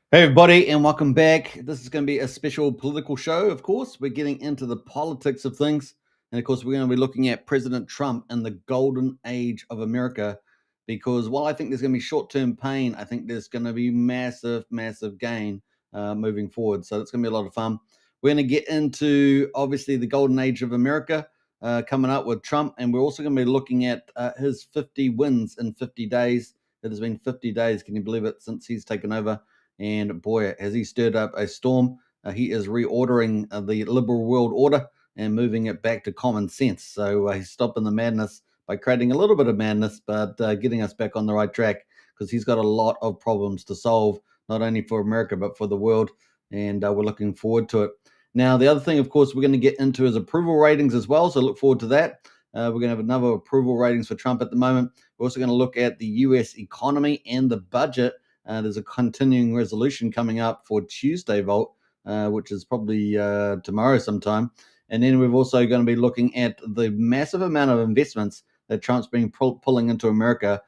Hey, everybody, and welcome back. This is going to be a special political show, of course. We're getting into the politics of things. And of course, we're going to be looking at President Trump and the golden age of America. Because while I think there's going to be short term pain, I think there's going to be massive, massive gain moving forward. So it's going to be a lot of fun. We're going to get into obviously the golden age of America coming up with Trump. And we're also going to be looking at his 50 wins in 50 days. It has been 50 days. Can you believe it? Since he's taken over. And boy, has he stirred up a storm. He is reordering the liberal world order and moving it back to common sense. So he's stopping the madness by creating a little bit of madness, but getting us back on the right track because he's got a lot of problems to solve, not only for America, but for the world. And we're looking forward to it. Now, the other thing, of course, we're going to get into is approval ratings as well. So look forward to that. We're going to have another approval ratings for Trump at the moment. We're also going to look at the US economy and the budget. There's a continuing resolution coming up for Tuesday vote, which is probably tomorrow sometime. And then we're also going to be looking at the massive amount of investments that Trump's been pulling into America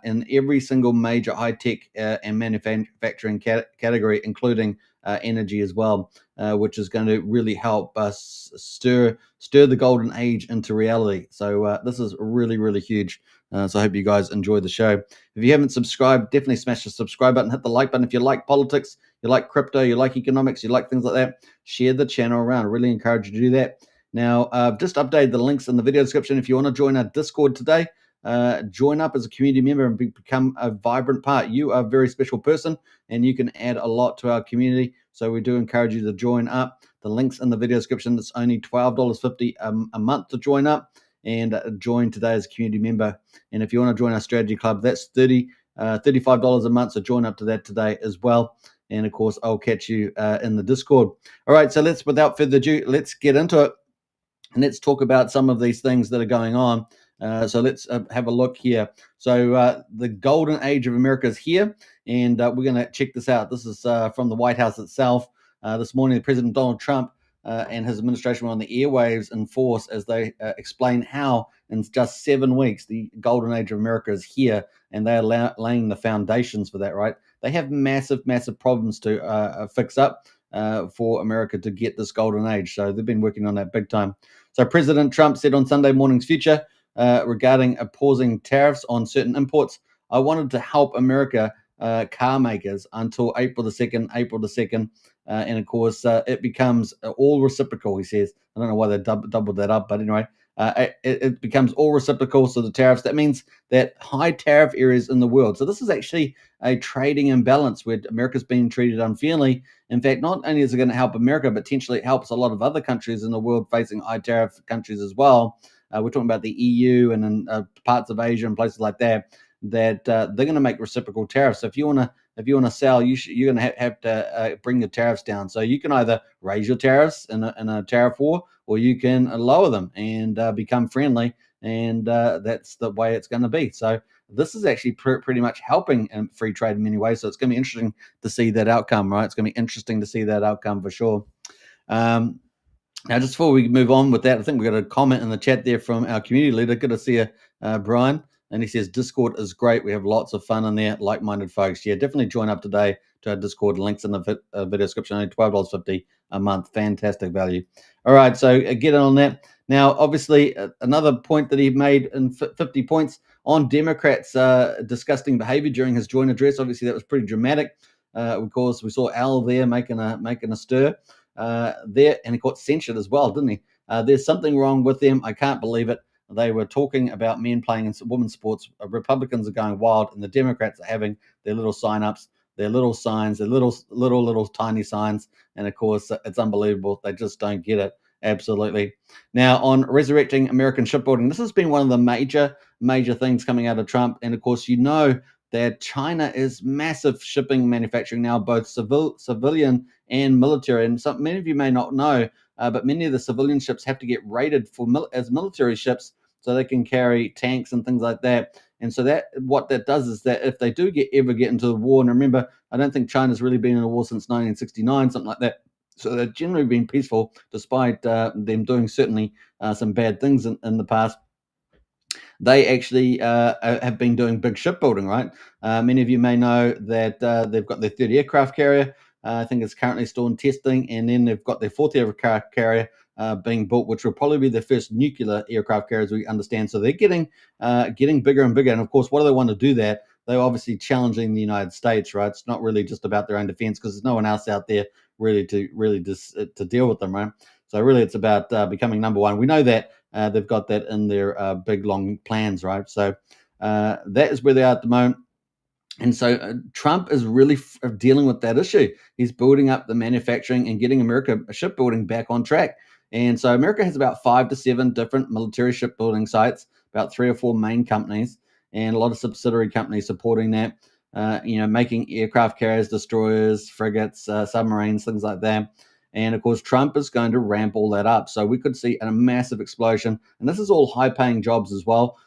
in every single major high-tech and manufacturing category, including energy as well, which is going to really help us stir the golden age into reality. So this is really, really huge. So I hope you guys enjoy the show. If you haven't subscribed, definitely smash the subscribe button, hit the like button. If you like politics, you like crypto, you like economics, you like things like that, share the channel around. I really encourage you to do that. Now, I've just updated the links in the video description. If you want to join our Discord today, join up as a community member and become a vibrant part. You are a very special person and you can add a lot to our community. So we do encourage you to join up. The links in the video description. It's only $12.50 a month to join up and join today as a community member. And if you want to join our strategy club, that's $35 a month. So join up to that today as well. And of course, I'll catch you in the Discord. All right. So without further ado, let's get into it. And let's talk about some of these things that are going on. So let's have a look here. So the golden age of America is here, and we're going to check this out. This is from the White House itself. This morning, President Donald Trump and his administration were on the airwaves in force as they explain how in just 7 weeks the golden age of America is here, and they are laying the foundations for that. Right? They have massive, massive problems to fix up for America to get this golden age. So they've been working on that big time. So President Trump said on Sunday morning's Future regarding pausing tariffs on certain imports, I wanted to help America car makers until April the 2nd. And of course, it becomes all reciprocal, he says. I don't know why they doubled that up, but anyway, it becomes all reciprocal. So the tariffs, that means that high tariff areas in the world. So this is actually a trading imbalance where America's being treated unfairly. In fact, not only is it going to help America, but potentially it helps a lot of other countries in the world facing high tariff countries as well. We're talking about the EU and in parts of Asia and places like that. That they're going to make reciprocal tariffs. So if you want to sell, you're going to have to bring the tariffs down. So you can either raise your tariffs in a tariff war, or you can lower them and become friendly. And that's the way it's going to be. So this is actually pretty much helping free trade in many ways. So it's going to be interesting to see that outcome, right? It's going to be interesting to see that outcome for sure. Now, just before we move on with that, I think we got a comment in the chat there from our community leader. Good to see you, Brian. And he says, Discord is great. We have lots of fun in there, like-minded folks. Yeah, definitely join up today to our Discord. Links in the video description. Only $12.50 a month. Fantastic value. All right, so get on that. Now, obviously, another point that he made in 50 points on Democrats' disgusting behavior during his joint address. Obviously, that was pretty dramatic. Of course, we saw Al there making a stir there, and he got censured as well, didn't he? There's something wrong with them. I can't believe it. They were talking about men playing in women's sports. Republicans are going wild, and the Democrats are having their little sign-ups, their little signs, their little tiny signs, and of course, it's unbelievable. They just don't get it. Absolutely. Now, on resurrecting American shipbuilding, this has been one of the major things coming out of Trump, and of course, you know that China is massive shipping manufacturing now, both civilian and military. And many of you may not know, but many of the civilian ships have to get rated as military ships so they can carry tanks and things like that. And so what that does is that if they do ever get into the war, and remember, I don't think China's really been in a war since 1969, something like that. So they've generally been peaceful, despite them doing certainly some bad things in the past. they actually have been doing big shipbuilding, right? Many of you may know that they've got their third aircraft carrier. I think it's currently still in testing, and then they've got their fourth aircraft carrier being built, which will probably be their first nuclear aircraft carrier, as we understand. So they're getting bigger and bigger. And of course, what do they want to do that? They're obviously challenging the United States, right? It's not really just about their own defense because there's no one else out there to deal with them, right? So really, it's about becoming number one. We know that they've got that in their big long plans, right? So that is where they are at the moment. And so Trump is really dealing with that issue. He's building up the manufacturing and getting America shipbuilding back on track. And so America has about 5 to 7 different military shipbuilding sites, about 3 or 4 main companies, and a lot of subsidiary companies supporting that. Making aircraft carriers, destroyers, frigates, submarines, things like that. And of course, Trump is going to ramp all that up. So we could see a massive explosion. And this is all high paying jobs as well.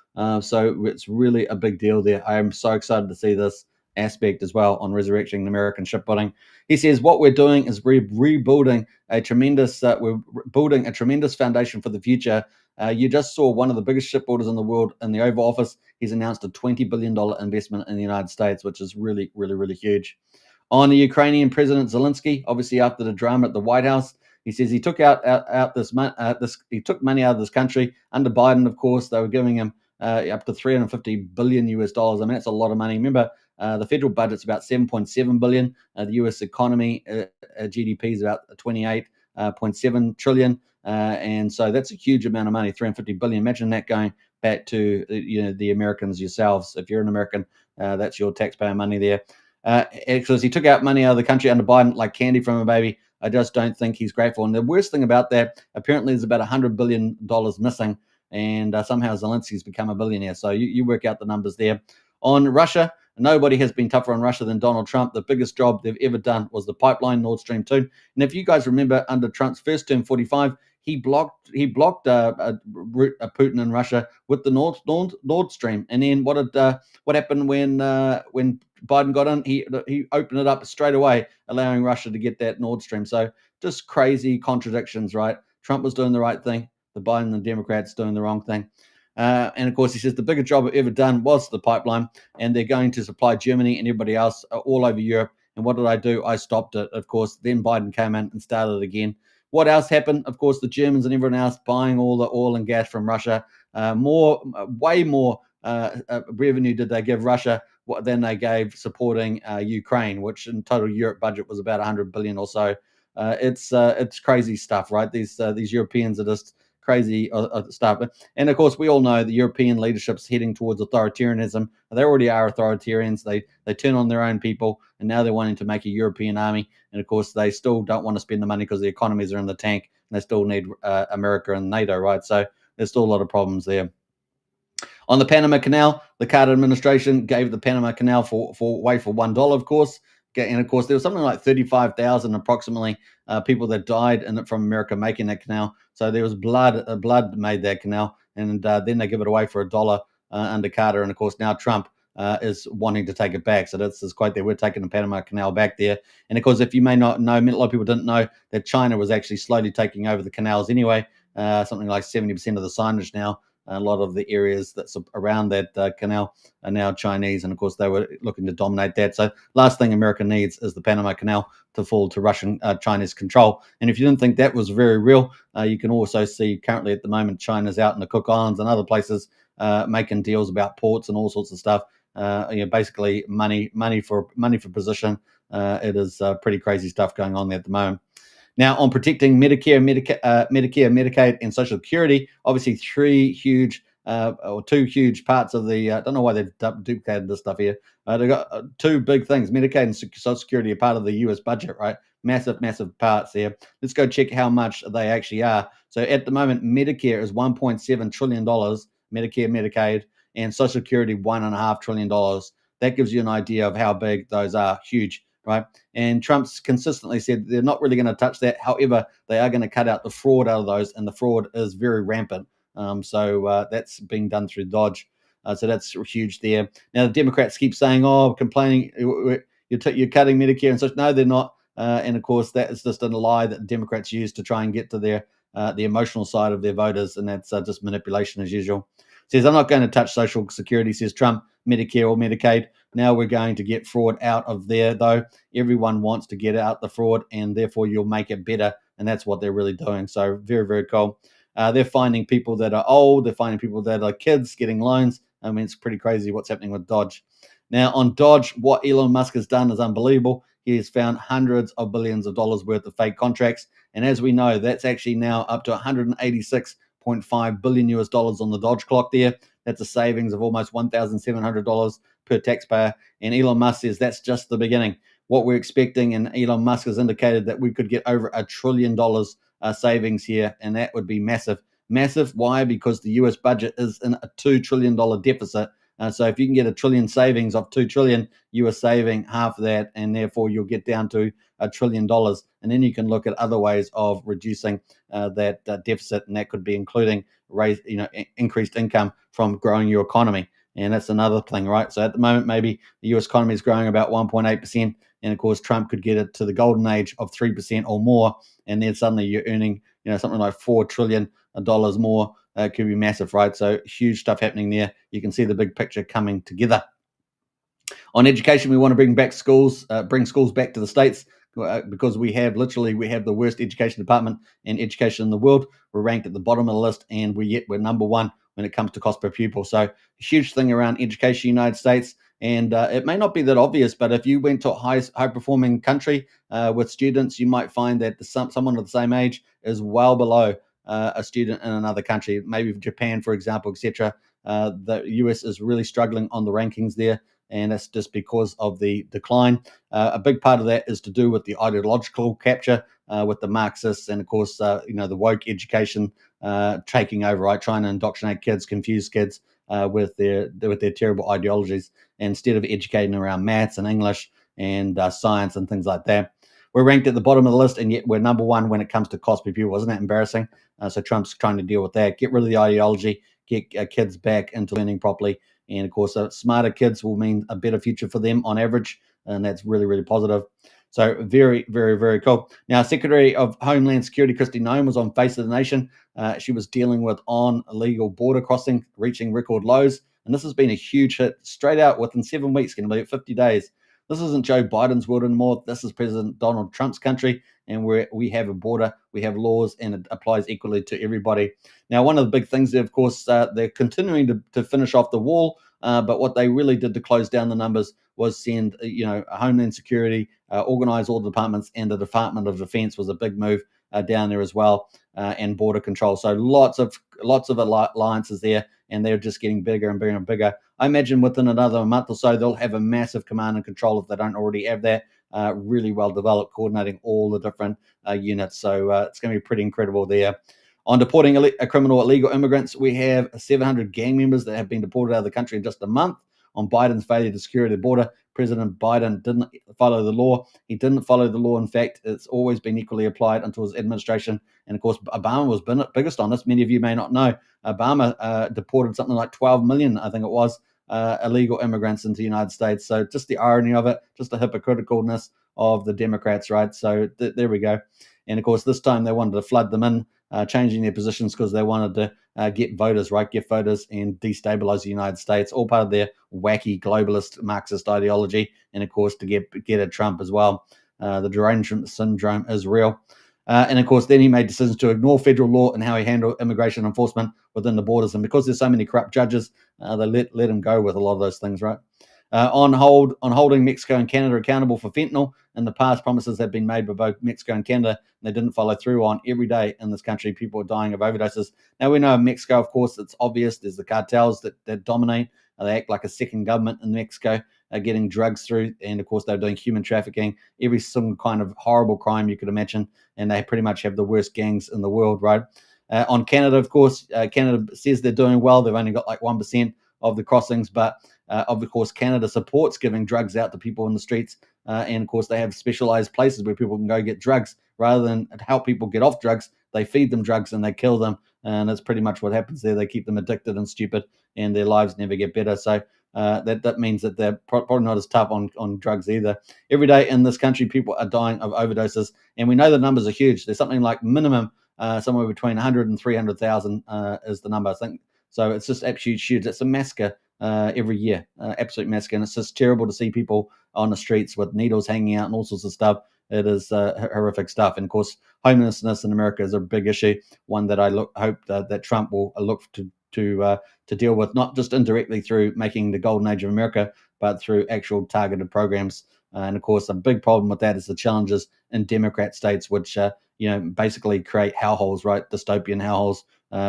So it's really a big deal there. I am so excited to see this aspect as well on resurrecting American shipbuilding. He says what we're doing is rebuilding we're building a tremendous foundation for the future. You just saw one of the biggest shipbuilders in the world in the Oval Office. He's announced a $20 billion investment in the United States, which is really, really, really huge. On the Ukrainian President Zelensky, obviously after the drama at the White House, he says he took he took money out of this country under Biden. Of course, they were giving him up to 350 billion US dollars. I mean, that's a lot of money. Remember, the federal budget's about 7.7 billion. The US economy GDP is about 28.7 trillion, and so that's a huge amount of money. 350 billion. Imagine that going back to the Americans yourselves. If you're an American, that's your taxpayer money there. Because he took out money out of the country under Biden like candy from a baby. I just don't think he's grateful. And the worst thing about that, apparently, there's about $100 billion missing, and somehow Zelensky's become a billionaire. So you work out the numbers there. On Russia, nobody has been tougher on Russia than Donald Trump. The biggest job they've ever done was the pipeline Nord Stream 2. And if you guys remember, under Trump's first term, 45, he blocked Putin in Russia with the Nord Stream. And then what happened when Biden got in? He opened it up straight away, allowing Russia to get that Nord Stream. So just crazy contradictions, right? Trump was doing the right thing. The Biden and the Democrats doing the wrong thing. And of course, he says the biggest job I've ever done was the pipeline, and they're going to supply Germany and everybody else all over Europe. And what did I do? I stopped it, of course. Then Biden came in and started again. What else happened? Of course, the Germans and everyone else buying all the oil and gas from Russia. Way more revenue did they give Russia than they gave supporting Ukraine, which in total Europe budget was about 100 billion or so. It's crazy stuff, right? These Europeans are just crazy stuff. And of course, we all know the European leadership's heading towards authoritarianism. They already are authoritarians. They turn on their own people, and now they're wanting to make a European army. And of course, they still don't want to spend the money because the economies are in the tank, and they still need America and NATO, right? So there's still a lot of problems there. On the Panama Canal, the Carter administration gave the Panama Canal for $1, of course. And of course, there was something like 35,000 approximately people that died from America making that canal. So there was blood made that canal, and then they give it away for $1 under Carter. And of course, now Trump is wanting to take it back. So that's his quote there. We're taking the Panama Canal back there. And of course, if you may not know, a lot of people didn't know that China was actually slowly taking over the canals anyway. Something like 70% of the signage now. A lot of the areas that's around that canal are now Chinese, and of course they were looking to dominate that. So last thing America needs is the Panama Canal to fall to Russian Chinese control. And if you didn't think that was very real, you can also see currently at the moment China's out in the Cook Islands and other places making deals about ports and all sorts of stuff. Basically money for position. It is pretty crazy stuff going on there at the moment. Now, on protecting Medicare, Medicaid, and Social Security, obviously two huge parts of the. I don't know why they've duplicated this stuff here. They've got two big things. Medicaid and Social Security are part of the U.S. budget, right? Massive, massive parts there. Let's go check how much they actually are. So at the moment, Medicare is $1.7 trillion, Medicare, Medicaid, and Social Security $1.5 trillion. That gives you an idea of how big those are. Huge. Right. And Trump's consistently said they're not really going to touch that. However, they are going to cut out the fraud out of those, and the fraud is very rampant. So that's being done through Dodge. So that's huge there. Now, the Democrats keep saying, complaining, you're cutting Medicare and such. No, they're not. And of course, that is just a lie that the Democrats use to try and get to their the emotional side of their voters, and that's just manipulation as usual. Says, I'm not going to touch Social Security, says Trump, Medicare or Medicaid. Now we're going to get fraud out of there, though. Everyone wants to get out the fraud, and therefore you'll make it better. And that's what they're really doing. So very, very cool. They're finding people that are old. They're finding people that are kids getting loans. I mean, it's pretty crazy what's happening with Dodge. Now, on Dodge, what Elon Musk has done is unbelievable. He has found hundreds of billions of dollars worth of fake contracts. And as we know, that's actually now up to 186.5 billion US dollars on the Dodge clock there. That's a savings of almost $1,700 per taxpayer. And Elon Musk says that's just the beginning. What we're expecting, and Elon Musk has indicated that we could get over $1 trillion savings here, and that would be massive. Massive. Why? Because the US budget is in a $2 trillion deficit. So if you can get $1 trillion savings of $2 trillion, you are saving half of that, and therefore you'll get down to $1 trillion. And then you can look at other ways of reducing that deficit, and that could be including increased income from growing your economy. And that's another thing, right? So at the moment, maybe the US economy is growing about 1.8%. And of course, Trump could get it to the golden age of 3% or more. And then suddenly you're earning, something like $4 trillion more. It could be massive, right? So huge stuff happening there. You can see the big picture coming together. On education, we want to bring schools back to the States because we have the worst education department and education in the world. We're ranked at the bottom of the list, and we're number one when it comes to cost per pupil. So a huge thing around education in the United States. And it may not be that obvious, but if you went to a high performing country with students, you might find that someone of the same age is well below a student in another country, maybe Japan, for example, etc. The US is really struggling on the rankings there, and that's just because of the decline. A big part of that is to do with the ideological capture with the Marxists, and of course, the woke education taking over, right, trying to indoctrinate kids, confuse kids with their terrible ideologies, instead of educating around maths and English and science and things like that. We're ranked at the bottom of the list, and yet we're number one when it comes to cost per pupil. Isn't that embarrassing? So Trump's trying to deal with that, get rid of the ideology, get kids back into learning properly. And of course, smarter kids will mean a better future for them on average. And that's really, really positive. So very, very, very cool. Now, Secretary of Homeland Security Kristi Noem was on Face of the Nation. She was dealing with illegal border crossing, reaching record lows. And this has been a huge hit straight out within 7 weeks, going to be 50 days. This isn't Joe Biden's world anymore. This is President Donald Trump's country, and we have a border, we have laws, and it applies equally to everybody. Now, one of the big things, of course, they're continuing to finish off the wall, but what they really did to close down the numbers was send, Homeland Security, organize all the departments, and the Department of Defense was a big move down there as well, and border control. So lots of alliances there, and they're just getting bigger and bigger and bigger. I imagine within another month or so, they'll have a massive command and control if they don't already have that, really well developed, coordinating all the different units. So it's going to be pretty incredible there. On deporting criminal illegal immigrants, we have 700 gang members that have been deported out of the country in just a month. On Biden's failure to secure the border, President Biden didn't follow the law. He didn't follow the law. In fact, it's always been equally applied until his administration. And of course, Obama was biggest on this. Many of you may not know. Obama deported something like 12 million, I think it was, illegal immigrants into the United States. So just the irony of it, just the hypocriticalness of the Democrats, right? So there we go. And of course, this time they wanted to flood them in, changing their positions because they wanted to get voters, right? Get voters and destabilize the United States, all part of their wacky globalist Marxist ideology. And of course, to get at Trump as well. The derangement syndrome is real. And of course, then he made decisions to ignore federal law and how he handled immigration enforcement within the borders. And because there's so many corrupt judges, they let him go with a lot of those things, right? On holding Mexico and Canada accountable for fentanyl. In the past, promises have been made by both Mexico and Canada, and they didn't follow through on. Every day in this country, people are dying of overdoses. Now, we know in Mexico, of course, it's obvious. There's the cartels that dominate. They act like a second government in Mexico, getting drugs through. And, of course, they're doing human trafficking, every single kind of horrible crime you could imagine. And they pretty much have the worst gangs in the world, right? On Canada, of course, Canada says they're doing well. They've only got like 1% of the crossings, but of course, Canada supports giving drugs out to people in the streets. And of course, they have specialized places where people can go get drugs. Rather than help people get off drugs, they feed them drugs and they kill them. And that's pretty much what happens there. They keep them addicted and stupid, and their lives never get better. So that means that they're probably not as tough on drugs either. Every day in this country, people are dying of overdoses. And we know the numbers are huge. There's something like minimum somewhere between 100 and 300,000 is the number, I think. So it's just absolute huge. It's a massacre every year, absolute massacre. And it's just terrible to see people on the streets with needles hanging out and all sorts of stuff. It is horrific stuff. And of course, homelessness in America is a big issue, one that I hope that Trump will look to deal with, not just indirectly through making the golden age of America, but through actual targeted programs. And of course, a big problem with that is the challenges in Democrat states, which basically create hellholes, right? Dystopian hellholes,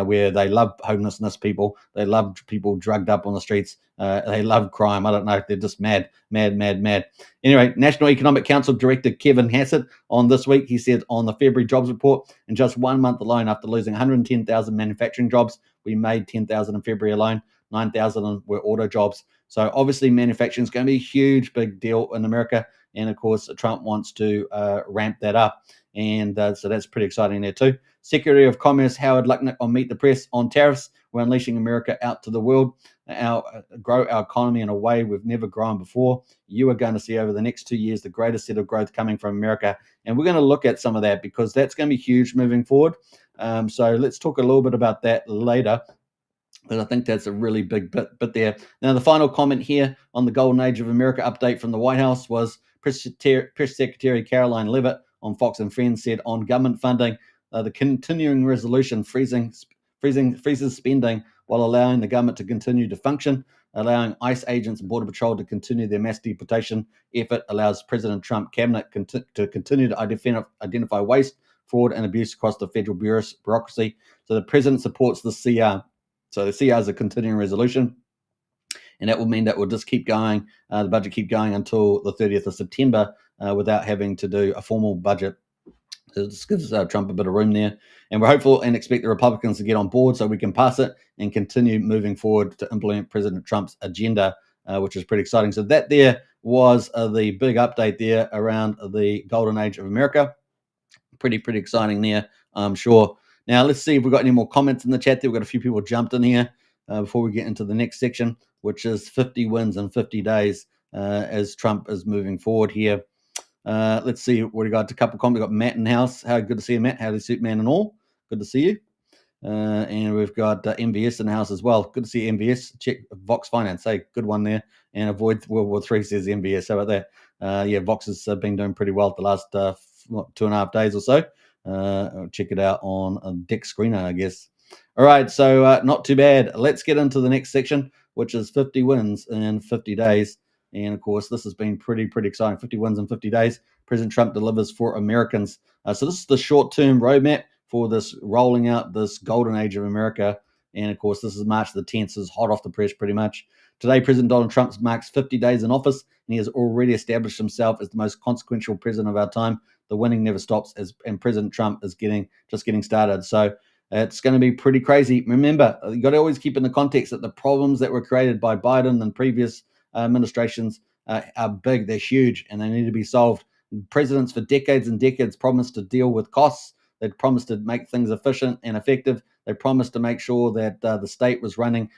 where they love homelessness people, they love people drugged up on the streets, they love crime. I don't know, they're just mad. Anyway, National Economic Council Director Kevin Hassett on this week, he said on the February jobs report, in just 1 month alone, after losing 110,000 manufacturing jobs, we made 10,000 in February alone. 9,000 were auto jobs. So obviously manufacturing is going to be a huge, big deal in America. And of course, Trump wants to ramp that up. And so that's pretty exciting there too. Secretary of Commerce Howard Lutnick on Meet the Press on tariffs. We're unleashing America out to the world, grow our economy in a way we've never grown before. You are going to see over the next 2 years the greatest set of growth coming from America. And we're going to look at some of that because that's going to be huge moving forward. So let's talk a little bit about that later. But I think that's a really big bit there. Now, the final comment here on the Golden Age of America update from the White House was Press Secretary Caroline Leavitt on Fox and Friends said on government funding, the continuing resolution freezes spending while allowing the government to continue to function, allowing ICE agents and Border Patrol to continue their mass deportation effort, allows President Trump cabinet to continue to identify waste, fraud, and abuse across the federal bureaucracy. So the president supports the CR. So the CR is a continuing resolution, and that will mean that we'll just keep going, the budget keep going until the 30th of September without having to do a formal budget. So this gives Trump a bit of room there. And we're hopeful and expect the Republicans to get on board so we can pass it and continue moving forward to implement President Trump's agenda, which is pretty exciting. So that there was the big update there around the golden age of America. Pretty exciting there, I'm sure. Now, let's see if we've got any more comments in the chat there. We've got a few people jumped in here before we get into the next section, which is 50 wins in 50 days as Trump is moving forward here. Let's see what we got. A couple of comments. We've got Matt in the house. How good to see you, Matt. Howdy, suit man and all. Good to see you. And we've got MVS in the house as well. Good to see you, MVS. Check Vox Finance. Hey, good one there. And avoid World War III, says MVS. How about that? Vox has been doing pretty well the last 2.5 days or so. Check it out on Dick Screener, I guess. All right, so not too bad. Let's get into the next section, which is 50 wins in 50 days. And of course, this has been pretty exciting. 50 wins in 50 days. President Trump delivers for Americans. So this is the short-term roadmap for this rolling out this golden age of America. And of course, this is March the 10th. So it's hot off the press pretty much. Today, President Donald Trump marks 50 days in office, and he has already established himself as the most consequential president of our time. The winning never stops, and President Trump is just getting started. So it's going to be pretty crazy. Remember, you got to always keep in the context that the problems that were created by Biden and previous administrations are big, they're huge, and they need to be solved. Presidents for decades and decades promised to deal with costs. They promised to make things efficient and effective. They promised to make sure that the state was running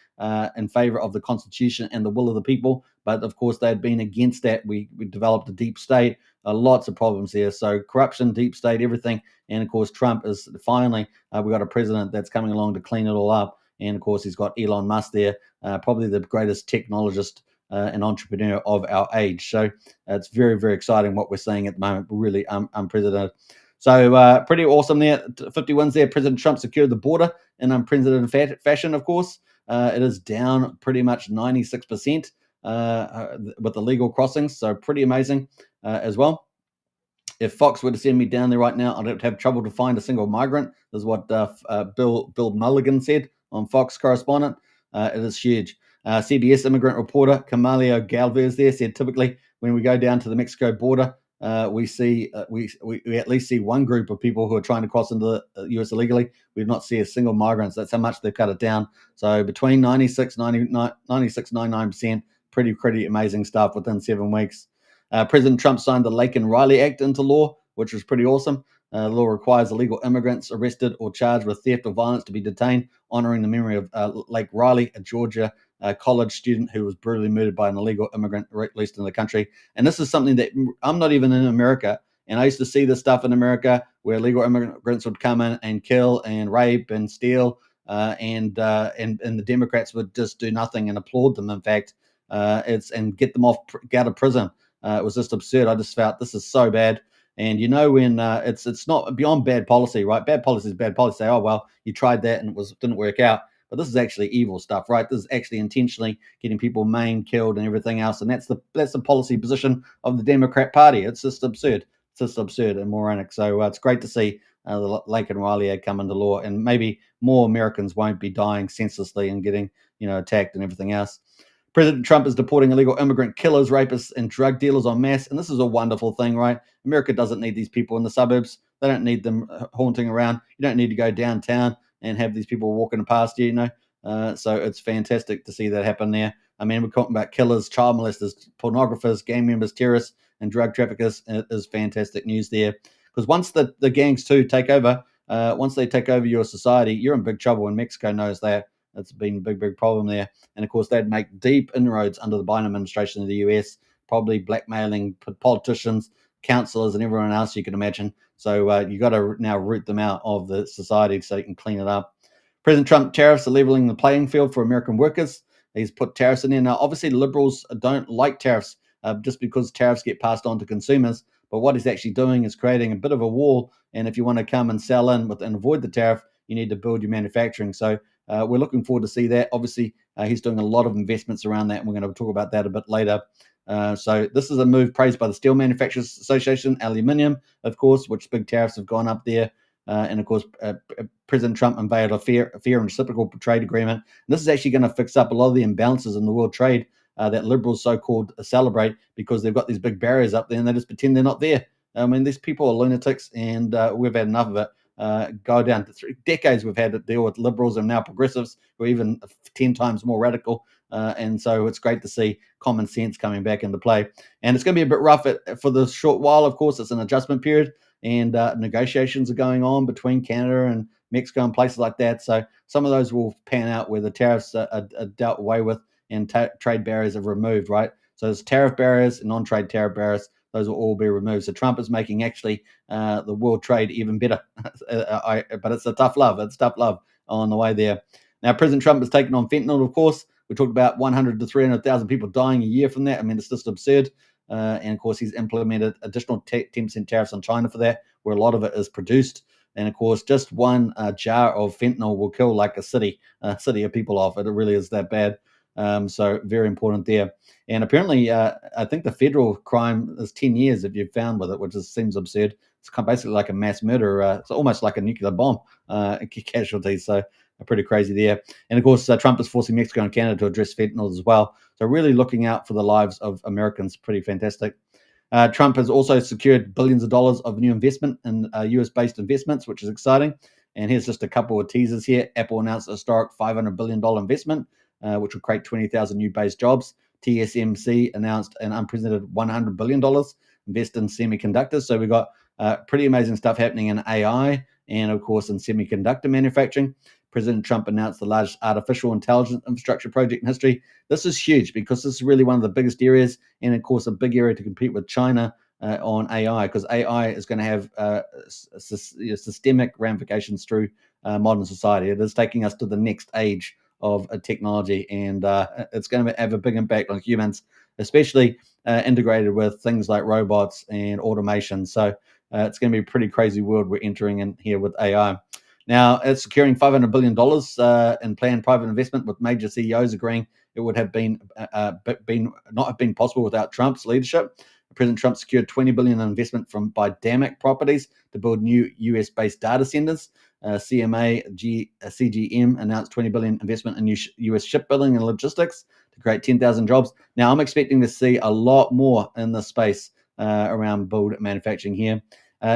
in favor of the Constitution and the will of the people. But of course, they had been against that. We developed a deep state, lots of problems here. So corruption, deep state, everything. And of course, Trump is finally, we got a president that's coming along to clean it all up. And of course, he's got Elon Musk there, probably the greatest technologist an entrepreneur of our age. So it's very exciting what we're seeing at the moment. Really unprecedented. So pretty awesome there. 50 wins there. President Trump secured the border in unprecedented fashion, of course. It is down pretty much 96% with the legal crossings. So pretty amazing as well. If Fox were to send me down there right now, I'd have trouble to find a single migrant. This is what Bill Mulligan said on Fox correspondent. It is huge. CBS immigrant reporter Camalio Galvez there said typically when we go down to the Mexico border, we at least see one group of people who are trying to cross into the US illegally. We do not see a single migrant. So that's how much they've cut it down. So between 99%, pretty amazing stuff within 7 weeks. President Trump signed the Lake and Riley Act into law, which was pretty awesome. The law requires illegal immigrants arrested or charged with theft or violence to be detained, honoring the memory of Lake Riley, a Georgia college student who was brutally murdered by an illegal immigrant released in the country. And this is something that I'm not even in America, And I used to see this stuff in America where illegal immigrants would come in and kill and rape and steal, and the Democrats would just do nothing and applaud them. In fact, and get them out of prison. It was just absurd. I just felt this is so bad. And when it's not beyond bad policy, right? Bad policy is bad policy. Say, oh well, you tried that and didn't work out. But this is actually evil stuff, right? This is actually intentionally getting people maimed, killed, and everything else. And that's the policy position of the Democrat Party. It's just absurd. It's just absurd and moronic. So it's great to see the Lake and Riley come into law, and maybe more Americans won't be dying senselessly and getting attacked and everything else. President Trump is deporting illegal immigrant killers, rapists, and drug dealers en masse. And this is a wonderful thing, right? America doesn't need these people in the suburbs. They don't need them haunting around. You don't need to go downtown and have these people walking past you, So it's fantastic to see that happen there. I mean, we're talking about killers, child molesters, pornographers, gang members, terrorists, and drug traffickers. It is fantastic news there. Because once the gangs too take over, once they take over your society, you're in big trouble, and Mexico knows that. It's been a big problem there. And of course, they'd make deep inroads under the Biden administration in the US, probably blackmailing politicians, councillors, and everyone else you can imagine. So you got to now root them out of the society so you can clean it up. President Trump tariffs are leveling the playing field for American workers. He's put tariffs in there. Now, obviously, liberals don't like tariffs just because tariffs get passed on to consumers. But what he's actually doing is creating a bit of a wall. And if you want to come and sell in and avoid the tariff, you need to build your manufacturing. So we're looking forward to see that. Obviously, he's doing a lot of investments around that, and we're going to talk about that a bit later. So this is a move praised by the Steel Manufacturers Association, aluminium, of course, which big tariffs have gone up there. And of course, President Trump unveiled a fair and reciprocal trade agreement. And this is actually going to fix up a lot of the imbalances in the world trade that liberals so-called celebrate, because they've got these big barriers up there and they just pretend they're not there. I mean, these people are lunatics, and we've had enough of it. Go down to 3 decades we've had to deal with liberals and now progressives who are even 10 times more radical. And so it's great to see common sense coming back into play. And it's going to be a bit rough for the short while. Of course, it's an adjustment period, and negotiations are going on between Canada and Mexico and places like that. So some of those will pan out where the tariffs are dealt away with and trade barriers are removed, right? So there's tariff barriers and non-trade tariff barriers. Those will all be removed. So Trump is making actually the world trade even better. But it's a tough love. It's tough love on the way there. Now, President Trump has taken on fentanyl, of course. We talked about 100 to 300,000 people dying a year from that. I mean, it's just absurd. And of course, he's implemented additional 10% tariffs on China for that, where a lot of it is produced. And of course, just one jar of fentanyl will kill like a city of people off. It really is that bad. So very important there. And apparently, I think the federal crime is 10 years if you're found with it, which seems absurd. It's basically like a mass murder. It's almost like a nuclear bomb casualties. So pretty crazy there. And of course, Trump is forcing Mexico and Canada to address fentanyl as well. So really looking out for the lives of Americans. Pretty fantastic. Trump has also secured billions of dollars of new investment in US-based investments, which is exciting. And here's just a couple of teasers here. Apple announced a historic $500 billion investment, which will create 20,000 new base jobs. TSMC announced an unprecedented $100 billion invest in semiconductors. So we've got pretty amazing stuff happening in AI and, of course, in semiconductor manufacturing. President Trump announced the largest artificial intelligence infrastructure project in history. This is huge because this is really one of the biggest areas, and, of course, a big area to compete with China on AI, because AI is going to have systemic ramifications through modern society. It is taking us to the next age of technology, and it's going to have a big impact on humans, especially integrated with things like robots and automation. So it's going to be a pretty crazy world we're entering in here with AI. Now, it's securing $500 billion in planned private investment, with major CEOs agreeing it would have not have been possible without Trump's leadership. President Trump secured $20 billion in investment by Damic Properties to build new US-based data centers. CGM announced $20 billion investment in new US shipbuilding and logistics to create 10,000 jobs. Now, I'm expecting to see a lot more in this space around build manufacturing here.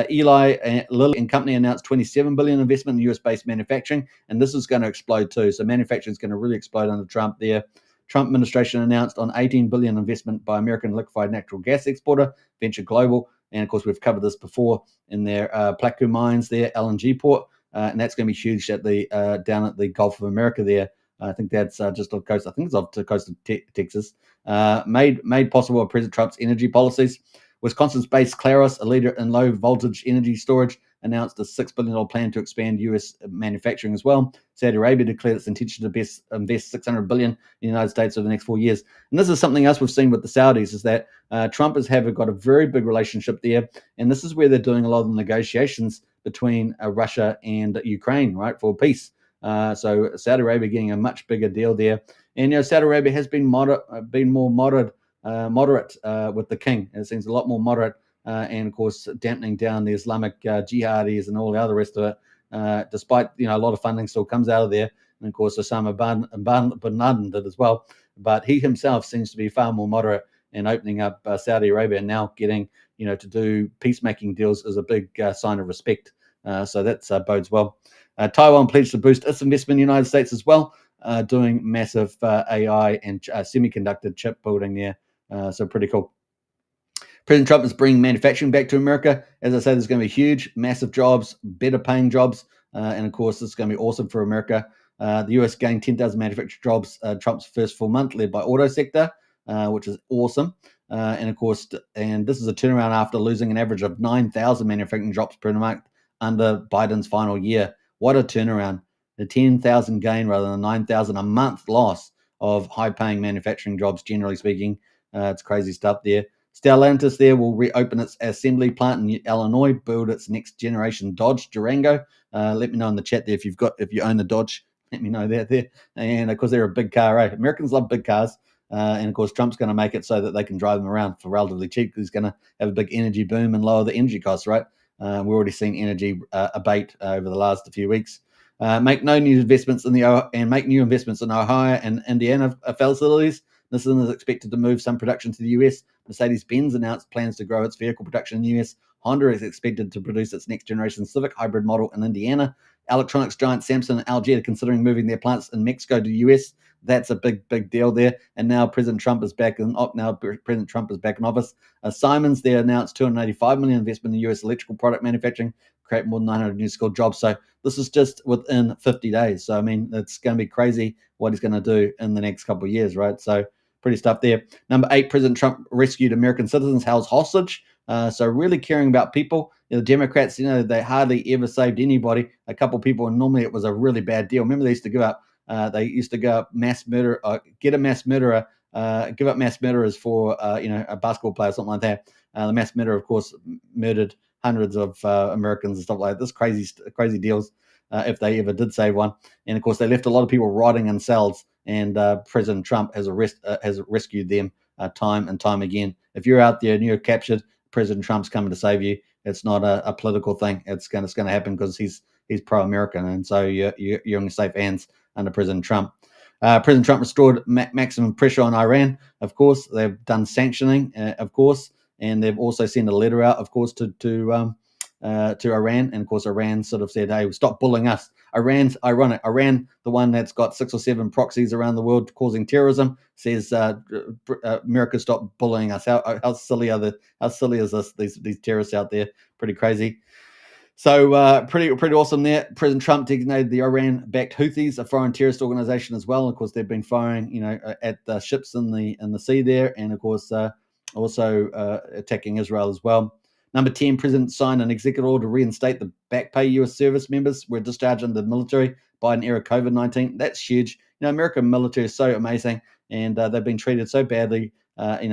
Eli Lilly and Company announced $27 billion investment in US-based manufacturing, and this is going to explode too. So manufacturing is going to really explode under Trump there. Trump administration announced on $18 billion investment by American liquefied natural gas exporter Venture Global, and of course we've covered this before in their Plaquemine mines there, LNG port, and that's going to be huge at the down at the Gulf of America there. I think that's just off the coast. I think it's off the coast of Texas. Made possible by President Trump's energy policies, Wisconsin-based Claros, a leader in low-voltage energy storage, announced a $6 billion plan to expand U.S. manufacturing as well. Saudi Arabia declared its intention to invest $600 billion in the United States over the next 4 years. And this is something else we've seen with the Saudis, is that Trump has got a very big relationship there, and this is where they're doing a lot of the negotiations between Russia and Ukraine, right, for peace. So Saudi Arabia getting a much bigger deal there. And Saudi Arabia has been more moderate with the king. It seems a lot more moderate, and of course dampening down the Islamic jihadis and all the other rest of it. Despite a lot of funding still comes out of there, and of course Osama bin Laden did as well. But he himself seems to be far more moderate, and opening up Saudi Arabia and now getting to do peacemaking deals is a big sign of respect. So that bodes well. Taiwan pledged to boost its investment in the United States as well, doing massive AI and semiconductor chip building there. So pretty cool. President Trump is bringing manufacturing back to America. As I said, there's going to be huge, massive jobs, better paying jobs. And of course, this is going to be awesome for America. The US gained 10,000 manufacturing jobs Trump's first full month, led by auto sector, which is awesome. And of course, and this is a turnaround after losing an average of 9,000 manufacturing jobs per month under Biden's final year. What a turnaround. The 10,000 gain rather than 9,000 a month loss of high-paying manufacturing jobs, generally speaking. It's crazy stuff there. Stellantis there will reopen its assembly plant in Illinois, build its next generation Dodge Durango. Let me know in the chat there if you own the Dodge. Let me know that there. And of course, they're a big car, right? Americans love big cars. And of course, Trump's going to make it so that they can drive them around for relatively cheap, because he's going to have a big energy boom and lower the energy costs, right? We've already seen energy abate over the last few weeks. Make new investments in Ohio and Indiana facilities. This is expected to move some production to the US. Mercedes-Benz announced plans to grow its vehicle production in the US. Honda is expected to produce its next generation Civic hybrid model in Indiana. Electronics giant Samsung and LG are considering moving their plants in Mexico to the US. That's a big deal there. And now President Trump is back in office. Siemens there announced $285 million investment in US electrical product manufacturing, create more than 900 new skilled jobs. So this is just within 50 days. So I mean, it's going to be crazy what he's going to do in the next couple of years, right? So pretty stuff there. Number 8, President Trump rescued American citizens held hostage. So really caring about people. The Democrats, they hardly ever saved anybody. A couple people, and normally it was a really bad deal. Remember, they used to give up. They used to go up mass murder, give up mass murderers for a basketball player, something like that. The mass murderer, of course, murdered hundreds of Americans and stuff like this. Crazy deals. If they ever did save one. And of course, they left a lot of people rotting in cells, and President Trump has rescued them time and time again. If you're out there and you're captured, President Trump's coming to save you. It's not a political thing. It's going to happen because he's pro-American, and so you're in safe hands under President Trump. President Trump restored maximum pressure on Iran. Of course, they've done sanctioning, of course, and they've also sent a letter out, of course, to Iran. And of course, Iran sort of said, hey, stop bullying us. Iran's ironic. Iran, the one that's got 6 or 7 proxies around the world causing terrorism, says America, stop bullying us. How silly is this? These terrorists out there, pretty crazy. So pretty awesome there. President Trump designated the Iran-backed Houthis a foreign terrorist organization as well. Of course, they've been firing, at the ships in the sea there, and of course also attacking Israel as well. Number 10, President signed an executive order to reinstate the back pay U.S. service members were discharged under the military Biden-era COVID-19. That's huge. American military is so amazing, and they've been treated so badly.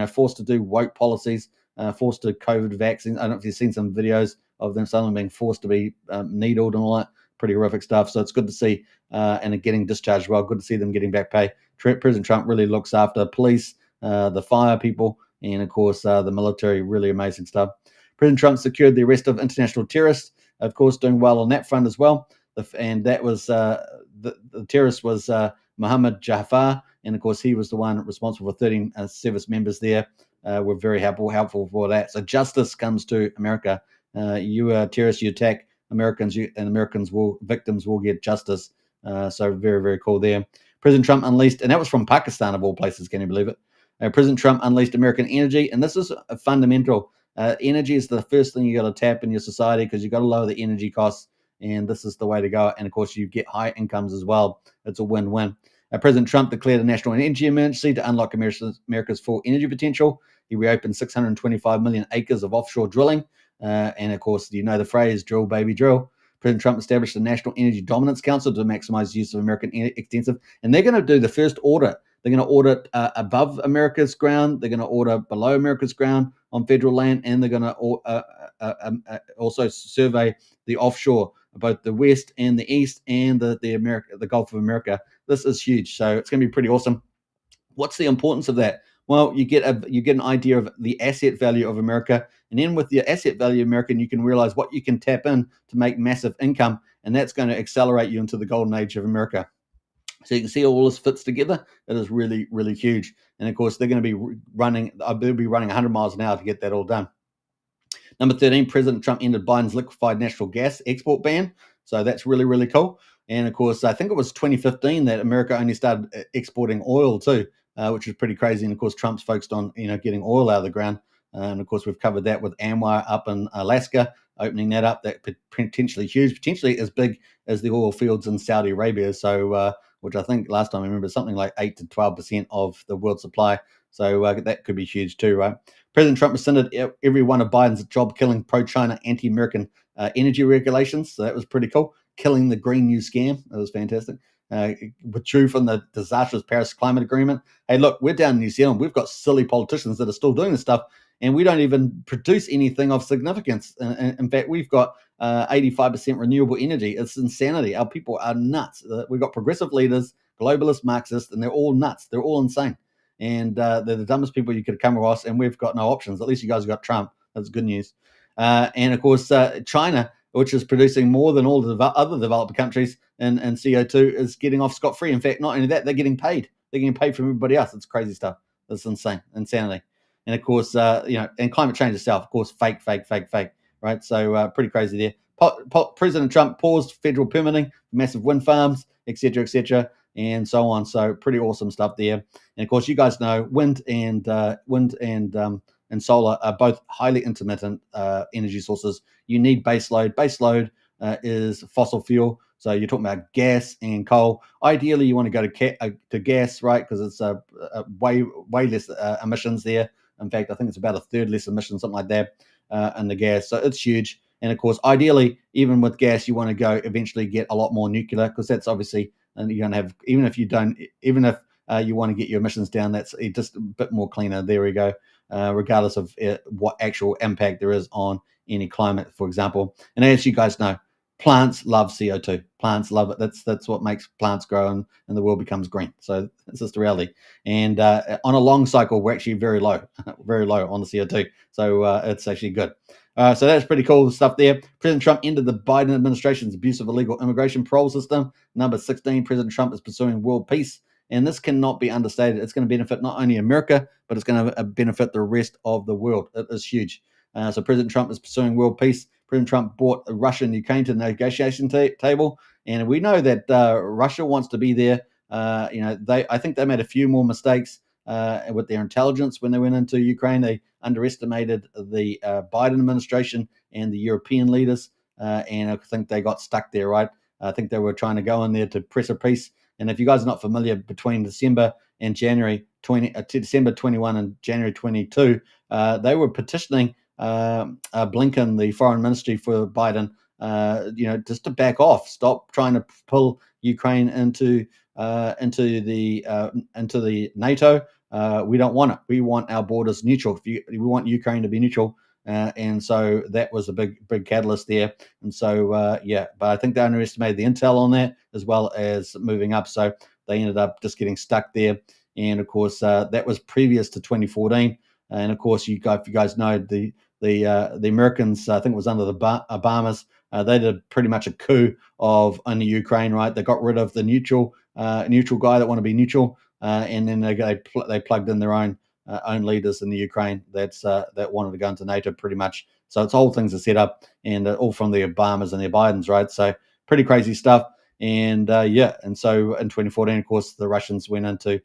Forced to do woke policies, forced to COVID vaccines. I don't know if you've seen some videos of them suddenly being forced to be needled and all that. Pretty horrific stuff. So it's good to see, and getting discharged well. Good to see them getting back pay. President Trump really looks after police, the fire people, and of course the military. Really amazing stuff. President Trump secured the arrest of international terrorists, of course, doing well on that front as well. And that was the terrorist was Mohammed Jafar, and of course he was the one responsible for 13 service members there. We're very helpful for that. So justice comes to America. You are terrorists, you attack Americans, victims will get justice. So very, very cool there. President Trump unleashed, and that was from Pakistan of all places. Can you believe it? President Trump unleashed American energy, and this is a fundamental. Energy is the first thing you got to tap in your society, because you got to lower the energy costs, and this is the way to go. And of course, you get high incomes as well. It's a win-win. President Trump declared a national energy emergency to unlock America's full energy potential. He reopened 625 million acres of offshore drilling. And of course, you know the phrase, drill, baby, drill. President Trump established the National Energy Dominance Council to maximize use of American extensive. And they're going to do the first audit. They're going to audit above America's ground. They're going to audit below America's ground on federal land. And they're going to also survey the offshore, both the west and the east and the Gulf of America. This is huge. So it's going to be pretty awesome. What's the importance of that? Well, you get an idea of the asset value of America, and then with the asset value of America, you can realize what you can tap in to make massive income, and that's going to accelerate you into the golden age of America. So you can see all this fits together. It is really, really huge. And of course, they're going to be running. They'll be running 100 miles an hour to get that all done. Number 13, President Trump ended Biden's liquefied natural gas export ban. So that's really, really cool. And of course, I think it was 2015 that America only started exporting oil too, which is pretty crazy. And of course, Trump's focused on getting oil out of the ground. And of course, we've covered that with ANWR up in Alaska, opening that up. That potentially huge, potentially as big as the oil fields in Saudi Arabia. So, which I think last time I remember something like 8 to 12% of the world supply. So that could be huge too, right? President Trump rescinded every one of Biden's job-killing, pro-China, anti-American energy regulations. So that was pretty cool. Killing the Green New Scam. That was fantastic. Withdrew from the disastrous Paris Climate Agreement. Hey, look, we're down in New Zealand. We've got silly politicians that are still doing this stuff, and we don't even produce anything of significance. In fact, we've got 85% renewable energy. It's insanity. Our people are nuts. We've got progressive leaders, globalist Marxists, and they're all nuts. They're all insane. And they're the dumbest people you could come across, and we've got no options. At least you guys have got Trump. That's good news. And of course, China, which is producing more than all the other developed countries in CO2, is getting off scot-free. In fact, not only that, they're getting paid. They're getting paid from everybody else. It's crazy stuff. That's insanity. And of course, and climate change itself, of course, fake, right? So pretty crazy there. President Trump paused federal permitting, massive wind farms, etc., and so on. So pretty awesome stuff there. And of course, you guys know wind and solar are both highly intermittent energy sources. You need base load. Base load is fossil fuel. So you're talking about gas and coal. Ideally, you want to go to gas, right? Because it's way less emissions there. In fact, I think it's about a third less emissions, something like that, in the gas. So it's huge. And of course, ideally, even with gas, you want to go eventually get a lot more nuclear, because that's obviously, and you're going to have, even if you want to get your emissions down, that's just a bit more cleaner. There we go. Regardless of what actual impact there is on any climate, for example. And as you guys know, plants love CO2. Plants love it. That's what makes plants grow, and the world becomes green. So it's just the reality. And on a long cycle, we're actually very low on the CO2. So it's actually good. So that's pretty cool stuff there. President Trump ended the Biden administration's abuse of illegal immigration parole system. Number 16, President Trump is pursuing world peace. And this cannot be understated. It's going to benefit not only America, but it's going to benefit the rest of the world. It is huge. So President Trump is pursuing world peace. President Trump brought Russia and Ukraine to the negotiation table. And we know that Russia wants to be there. I think they made a few more mistakes with their intelligence when they went into Ukraine. They underestimated the Biden administration and the European leaders. And I think they got stuck there, right? I think they were trying to go in there to press a peace. And if you guys are not familiar, between December and January December 21 and January 22, they were petitioning Blinken, the foreign ministry for Biden, just to back off, stop trying to pull Ukraine into the NATO. We don't want it. We want our borders neutral. We want Ukraine to be neutral. And so that was a big catalyst there. And so, but I think they underestimated the intel on that, as well as moving up. So they ended up just getting stuck there. And of course, that was previous to 2014. And of course, if you guys know, the Americans, I think it was under the Obamas, they did pretty much a coup in the Ukraine, right? They got rid of the neutral guy that wanted to be neutral, and then they plugged in their own leaders in the Ukraine that wanted to go into NATO, pretty much. So it's all things are set up, and all from the Obamas and the Bidens, right? So pretty crazy stuff. And and so in 2014, of course, the Russians went into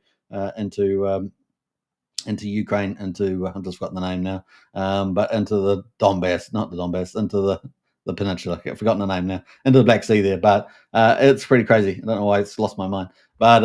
Ukraine, I've just forgotten the name now, but into the Donbass, not the Donbass, into the peninsula. I've forgotten the name now. Into the Black Sea there, but it's pretty crazy. I don't know why it's lost my mind. But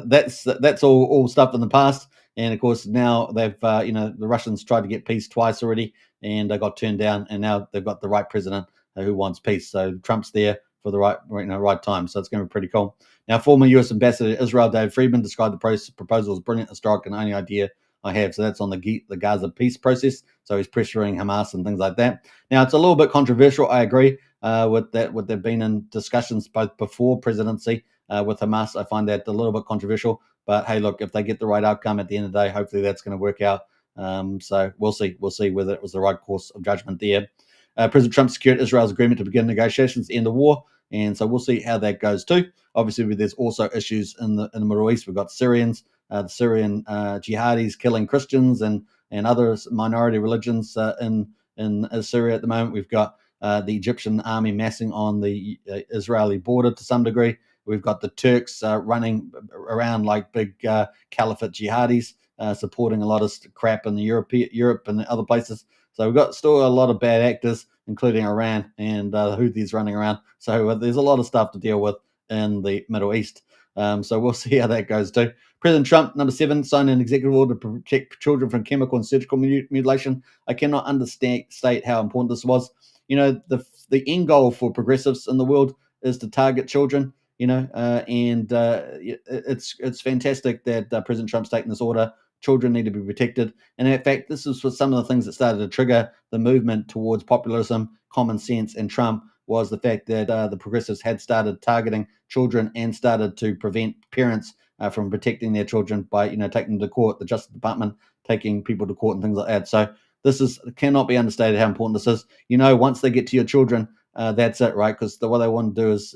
that's all stuff in the past. And of course, now they've the Russians tried to get peace twice already, and they got turned down. And now they've got the right president who wants peace. So Trump's there for the right time. So it's going to be pretty cool. Now, former U.S. Ambassador to Israel, David Friedman, described the proposal as brilliant, historic, and the only idea I have. So that's on the Gaza peace process. So he's pressuring Hamas and things like that. Now, it's a little bit controversial. I agree with that. What they've been in discussions both before presidency with Hamas. I find that a little bit controversial. But hey, look, if they get the right outcome at the end of the day, hopefully that's going to work out. So we'll see. We'll see whether it was the right course of judgment there. President Trump secured Israel's agreement to begin negotiations to end the war. And so we'll see how that goes too. Obviously, there's also issues in the Middle East. We've got Syrians, the Syrian jihadis killing Christians and other minority religions in Syria at the moment. We've got the Egyptian army massing on the Israeli border to some degree. We've got the Turks running around like big caliphate jihadis, supporting a lot of crap in the Europe and other places. So we've got still a lot of bad actors, including Iran and the Houthis running around. So there's a lot of stuff to deal with in the Middle East. So we'll see how that goes too. President Trump, number 7, signed an executive order to protect children from chemical and surgical mutilation. I cannot state how important this was. The end goal for progressives in the world is to target children. It's fantastic that President Trump's taken this order. Children need to be protected. And in fact, this is some of the things that started to trigger the movement towards populism, common sense, and Trump was the fact that the progressives had started targeting children and started to prevent parents from protecting their children by, taking them to court, the Justice Department taking people to court and things like that. So this cannot be understated how important this is. Once they get to your children, that's it, right? Because what they want to do is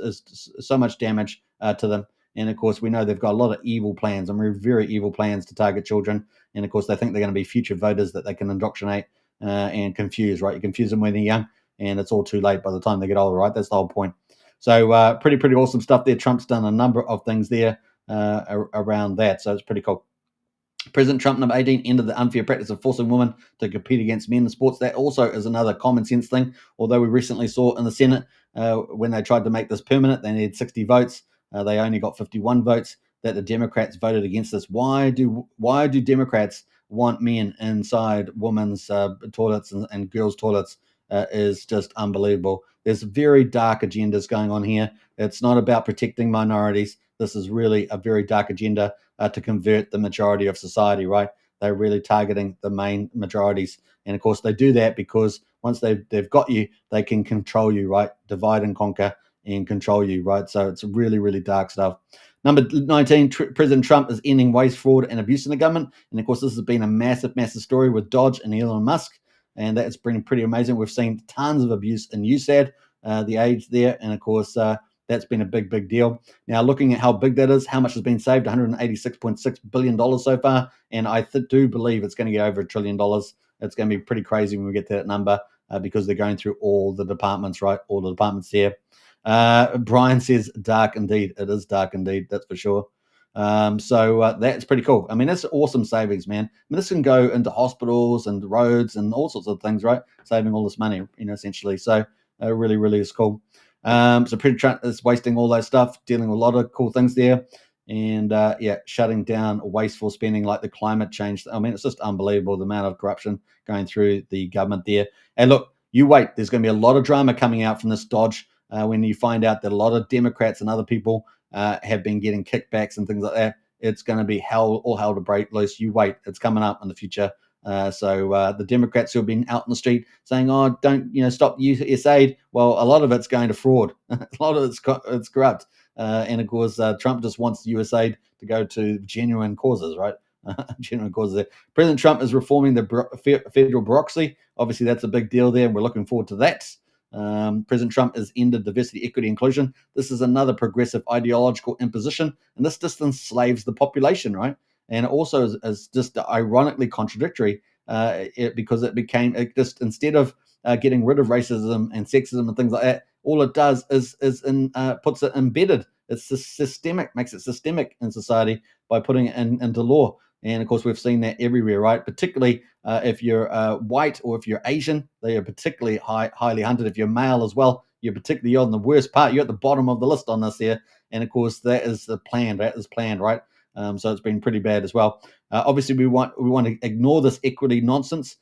so much damage to them. And of course, we know they've got a lot of evil plans, and very evil plans to target children. And of course, they think they're going to be future voters that they can indoctrinate and confuse, right? You confuse them when they're young, and it's all too late by the time they get older, right? That's the whole point. So pretty awesome stuff there. Trump's done a number of things there around that. So it's pretty cool. President Trump, number 18, ended the unfair practice of forcing women to compete against men in sports. That also is another common sense thing. Although we recently saw in the Senate when they tried to make this permanent, they needed 60 votes. They only got 51 votes. That the Democrats voted against this. Why do Democrats want men inside women's toilets and girls' toilets? Is just unbelievable. There's very dark agendas going on here. It's not about protecting minorities. This is really a very dark agenda to convert the majority of society, right? They're really targeting the main majorities. And of course, they do that because once they've got you, they can control you, right? Divide and conquer and control you, right? So it's really dark stuff. Number 19, President Trump is ending waste, fraud, and abuse in the government. And of course, this has been a massive story with Dodge and Elon Musk. And that's been pretty amazing. We've seen tons of abuse in USAID, the aids there. And of course, that's been a big deal. Now, looking at how big that is, how much has been saved, $186.6 billion so far. And I do believe it's going to get over $1 trillion. It's going to be pretty crazy when we get to that number because they're going through all the departments, right? All the departments there. Brian says, dark indeed. It is dark indeed, that's for sure. So that's pretty cool. I mean, that's awesome savings, man. I mean, this can go into hospitals and roads and all sorts of things, right? Saving all this money, essentially. So really is cool. So President Trump is wasting all that stuff, dealing with a lot of cool things there. And shutting down wasteful spending like the climate change. I mean, it's just unbelievable the amount of corruption going through the government there. And look, you wait. There's going to be a lot of drama coming out from this Dodge when you find out that a lot of Democrats and other people have been getting kickbacks and things like that. It's going to be all hell to break loose. You wait. It's coming up in the future. So the Democrats who have been out in the street saying, "Oh, don't stop USAID." Well, a lot of it's going to fraud. A lot of it's corrupt. And of course, Trump just wants USAID to go to genuine causes, right? Genuine causes there. President Trump is reforming the federal bureaucracy. Obviously, that's a big deal there, and we're looking forward to that. President Trump has ended diversity, equity, inclusion. This is another progressive ideological imposition, and this just enslaves the population, right? And it also is just ironically contradictory because it just instead of getting rid of racism and sexism and things like that, all it does is puts it embedded. It's systemic, makes it systemic in society by putting it into law. And of course, we've seen that everywhere, right? Particularly if you're white or if you're Asian, they are particularly highly hunted. If you're male as well, you're on the worst part. You're at the bottom of the list on this here. And of course, that is the plan. That is planned, right? So it's been pretty bad as well. Obviously, we want to ignore this equity nonsense.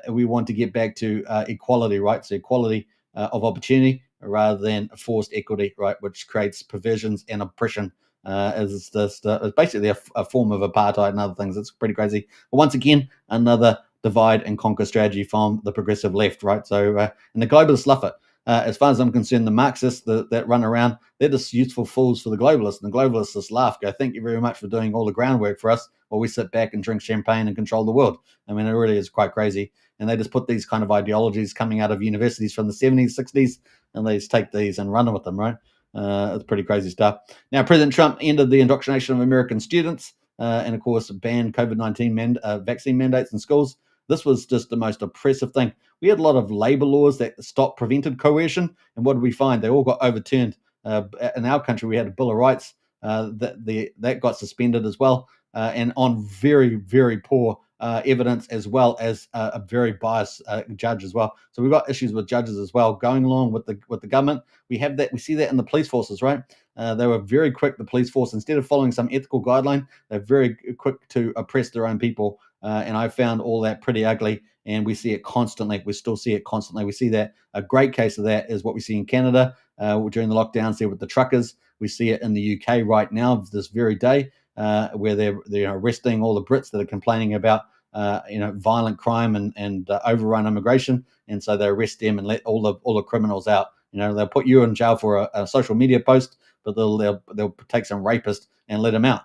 We want to get back to equality, right? So equality of opportunity rather than forced equity, right? Which creates provisions and oppression. Is just basically a form of apartheid and other things. It's pretty crazy. But once again, another divide and conquer strategy from the progressive left, right? So, and the globalists love it. As far as I'm concerned, the Marxists that run around, they're just useful fools for the globalists. And the globalists just laugh, go, thank you very much for doing all the groundwork for us, while we sit back and drink champagne and control the world. I mean, it really is quite crazy. And they just put these kind of ideologies coming out of universities from the 70s, 60s, and they just take these and run with them, right? It's pretty crazy stuff. Now, President Trump ended the indoctrination of American students and, of course, banned COVID-19 vaccine mandates in schools. This was just the most oppressive thing. We had a lot of labor laws that prevented coercion. And what did we find? They all got overturned. In our country, we had a Bill of Rights that got suspended as well, and on very, very poor evidence, as well as a very biased judge as well. So we've got issues with judges as well, going along with the government. We have that. We see that in the police forces, right? They were very quick. The police force, instead of following some ethical guideline, they're very quick to oppress their own people. And I found all that pretty ugly. And we see it constantly. We still see it constantly. We see that. A great case of that is what we see in Canada during the lockdowns there with the truckers. We see it in the UK right now, this very day, where they're arresting all the Brits that are complaining about violent crime and overrun immigration, and so they arrest them and let all the criminals out. They'll put you in jail for a social media post, but they'll take some rapist and let him out.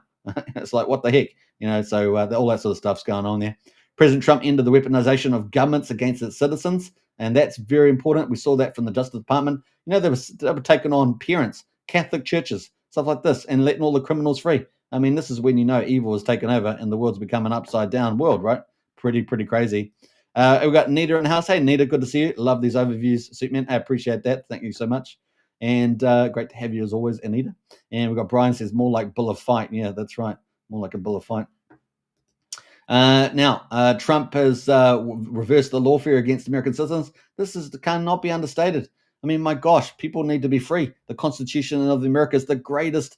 It's like, what the heck, So all that sort of stuff's going on there. President Trump ended the weaponization of governments against its citizens, and that's very important. We saw that from the Justice Department. They were taking on parents, Catholic churches, stuff like this, and letting all the criminals free. I mean, this is when evil has taken over and the world's become an upside down world, right? Pretty crazy. We've got Nita in the house. Hey, Nita, good to see you. Love these overviews, Suitman. I appreciate that. Thank you so much. And great to have you as always, Anita. And we've got Brian says more like Bill of Fight. Yeah, that's right. More like a Bill of Fight. Now, Trump has reversed the lawfare against American citizens. This cannot be understated. I mean, my gosh, people need to be free. The Constitution of America is the greatest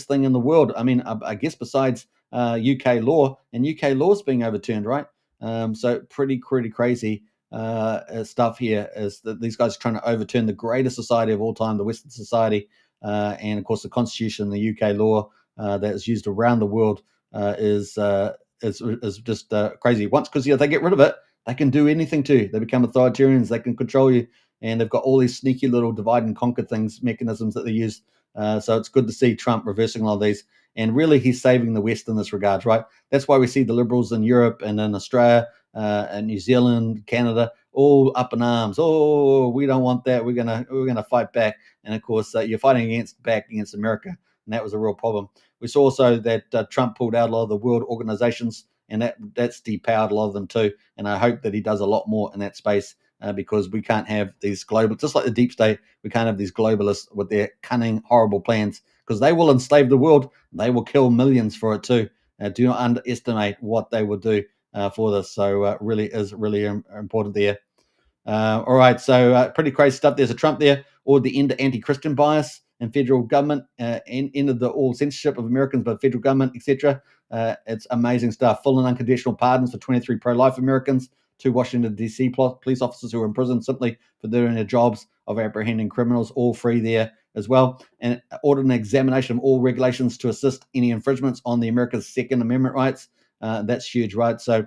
thing in the world. I mean, I guess besides UK law, and UK law is being overturned, right? So pretty crazy stuff here is that these guys are trying to overturn the greatest society of all time, the Western society, and of course the Constitution, the UK law that is used around the world is just crazy. Once, because they get rid of it, they can do anything to you. They become authoritarians. They can control you, and they've got all these sneaky little divide and conquer mechanisms that they use. So it's good to see Trump reversing all of these, and really he's saving the West in this regard, right? That's why we see the liberals in Europe and in Australia and New Zealand, Canada, all up in arms. Oh, we don't want that. We're gonna fight back. And of course, you're fighting back against America, and that was a real problem. We saw also that Trump pulled out a lot of the world organizations, and that's depowered a lot of them too. And I hope that he does a lot more in that space because we can't have these just like the deep state, we can't have these globalists with their cunning, horrible plans, because they will enslave the world. They will kill millions for it too. Do not underestimate what they will do for this. So really is really important there. All right, so pretty crazy stuff. There's a Trump there, or the end of anti-Christian bias and federal government, end of the all censorship of Americans by federal government, etc. It's amazing stuff. Full and unconditional pardons for 23 pro-life Americans, 2 Washington, D.C. police officers who were in prison simply for doing their jobs of apprehending criminals, all free there as well. And ordered an examination of all regulations to assist any infringements on the America's Second Amendment rights. That's huge, right? So,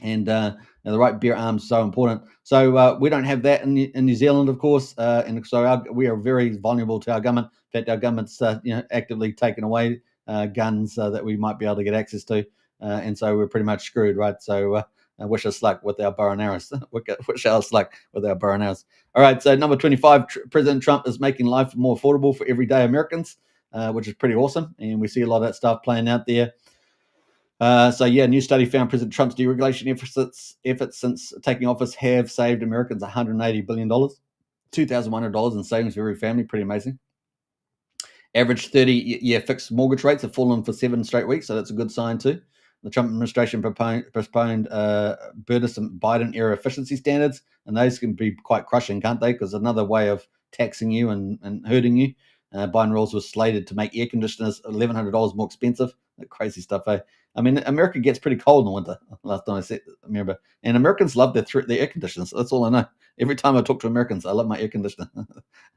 and the right bear arms is so important. So we don't have that in New Zealand, of course, and so we are very vulnerable to our government. In fact, our government's actively taking away guns that we might be able to get access to, and so we're pretty much screwed, right? So wish us luck with our bow and arrows. Wish us luck with our bow and arrows. All right, so number 25, President Trump is making life more affordable for everyday Americans, which is pretty awesome, and we see a lot of that stuff playing out there. A new study found President Trump's deregulation efforts since taking office have saved Americans $180 billion, $2,100 in savings for every family. Pretty amazing. Average 30-year fixed mortgage rates have fallen for 7 straight weeks, so that's a good sign too. The Trump administration postponed burdensome Biden-era efficiency standards, and those can be quite crushing, can't they? Because another way of taxing you and hurting you. Biden rules was slated to make air conditioners $1,100 more expensive. That crazy stuff, eh? I mean, America gets pretty cold in the winter. Last time I remember, and Americans love their air conditioners. That's all I know. Every time I talk to Americans, I love my air conditioner.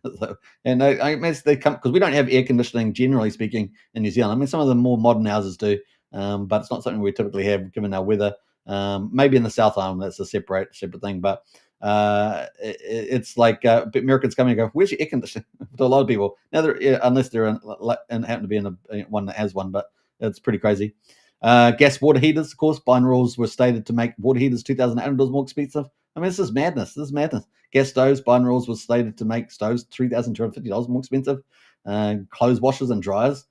So, and I mean, they come because we don't have air conditioning, generally speaking, in New Zealand. I mean, some of the more modern houses do, but it's not something we typically have given our weather. Maybe in the South Island, that's a separate thing. But it's like Americans come and go, "Where's your air conditioning?" To a lot of people now, unless they're and happen to be in one that has one, but it's pretty crazy. Gas water heaters, of course, Biden rules were stated to make water heaters $2,800 more expensive. I mean, this is madness. Gas stoves, Biden rules was slated to make stoves $3,250 more expensive. Clothes washers and dryers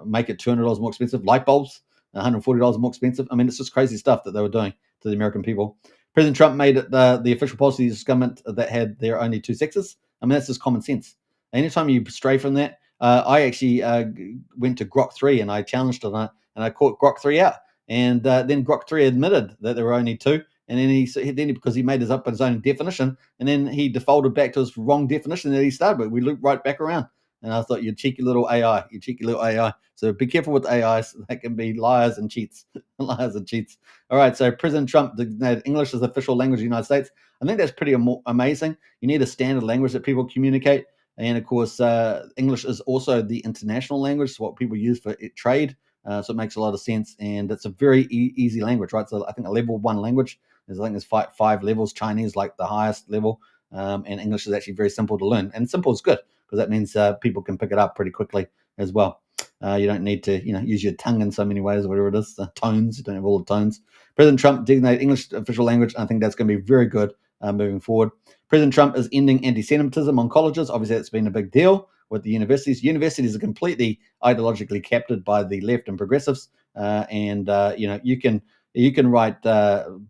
make it $200 more expensive. Light bulbs, $140 more expensive. I mean, it's just crazy stuff that they were doing to the American people. President Trump made it the official policy of this government that had there only two sexes. I mean, that's just common sense. Anytime you stray from that, I actually went to Grok 3 and I challenged it and I caught Grok 3 out. And then Grok 3 admitted that there were only two. And then because he made his own definition, and then he defaulted back to his wrong definition that he started with. We looped right back around. And I thought, you cheeky little AI. So be careful with AIs. They can be liars and cheats. Liars and cheats. All right, so President Trump designated English as the official language of the United States. I think that's pretty amazing. You need a standard language that people communicate. And of course, English is also the international language, what people use for trade. So it makes a lot of sense. And it's a very easy language, right? So I think a level 1 language. I think there's five levels. Chinese like the highest level. And English is actually very simple to learn. And simple is good because that means people can pick it up pretty quickly as well. You don't need to, use your tongue in so many ways, whatever it is. Tones, you don't have all the tones. President Trump designated English official language. I think that's going to be very good moving forward. President Trump is ending anti-Semitism on colleges. Obviously, that's been a big deal with the universities. Universities are completely ideologically captured by the left and progressives, and you can write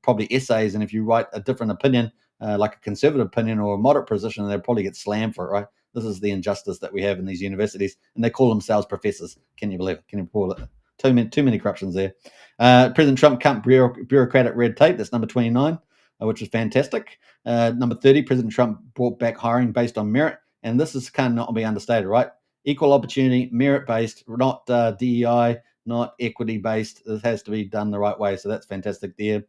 probably essays, and if you write a different opinion, like a conservative opinion or a moderate position, they'll probably get slammed for it, right? This is the injustice that we have in these universities, and they call themselves professors. Can you believe it? Can you believe it? Too many corruptions there. President Trump cut bureaucratic red tape. That's number 29, which is fantastic. Number 30, President Trump brought back hiring based on merit, and this is kind of not be understated, right? Equal opportunity, merit-based, not DEI, not equity-based. This has to be done the right way, so that's fantastic there.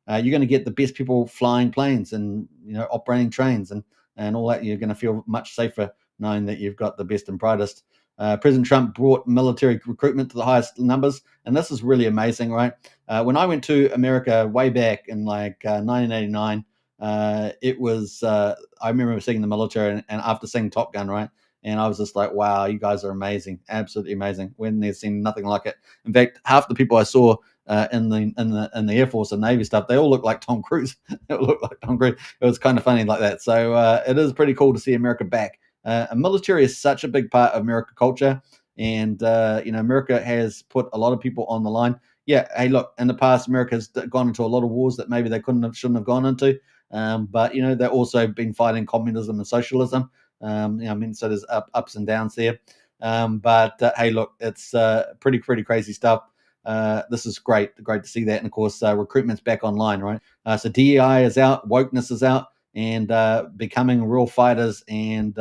You're going to get the best people flying planes and operating trains and all that. You're going to feel much safer knowing that you've got the best and brightest. President Trump brought military recruitment to the highest numbers, and this is really amazing, right? When I went to America way back in 1989, it was I remember seeing the military and after seeing Top Gun, right? And I was just like, wow, you guys are amazing, absolutely amazing. When there's seen nothing like it. In fact, half the people I saw in the Air Force and Navy stuff, they all look like Tom Cruise. They all look like Tom Cruise. It was kind of funny like that. So it is pretty cool to see America back. Military is such a big part of American culture, and America has put a lot of people on the line. Yeah, hey, look, in the past, America has gone into a lot of wars that maybe they shouldn't have gone into. But they've also been fighting communism and socialism. So there's ups and downs there. But hey, look, it's pretty crazy stuff. This is great to see that, and of course, recruitment's back online, right? So DEI is out, wokeness is out, and becoming real fighters and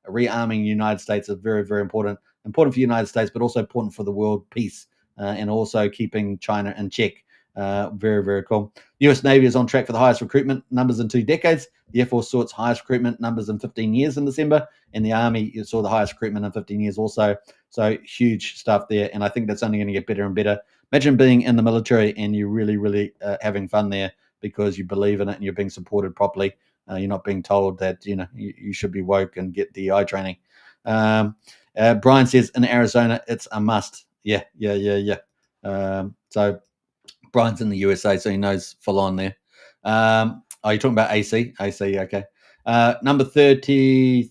rearming the United States is very important for the United States, but also important for the world peace, and also keeping China in check. Very cool. The US Navy is on track for the highest recruitment numbers in 2 decades. The Air Force saw its highest recruitment numbers in 15 years in December, and the Army saw the highest recruitment in 15 years also. So huge stuff there, and I think that's only going to get better and better. Imagine being in the military and you're really having fun there because you believe in it and you're being supported properly. You're not being told that you should be woke and get DI training. Brian says in Arizona it's a must. Yeah. So Brian's in the USA, so he knows full on there. You're talking about AC? AC, okay. Number 32,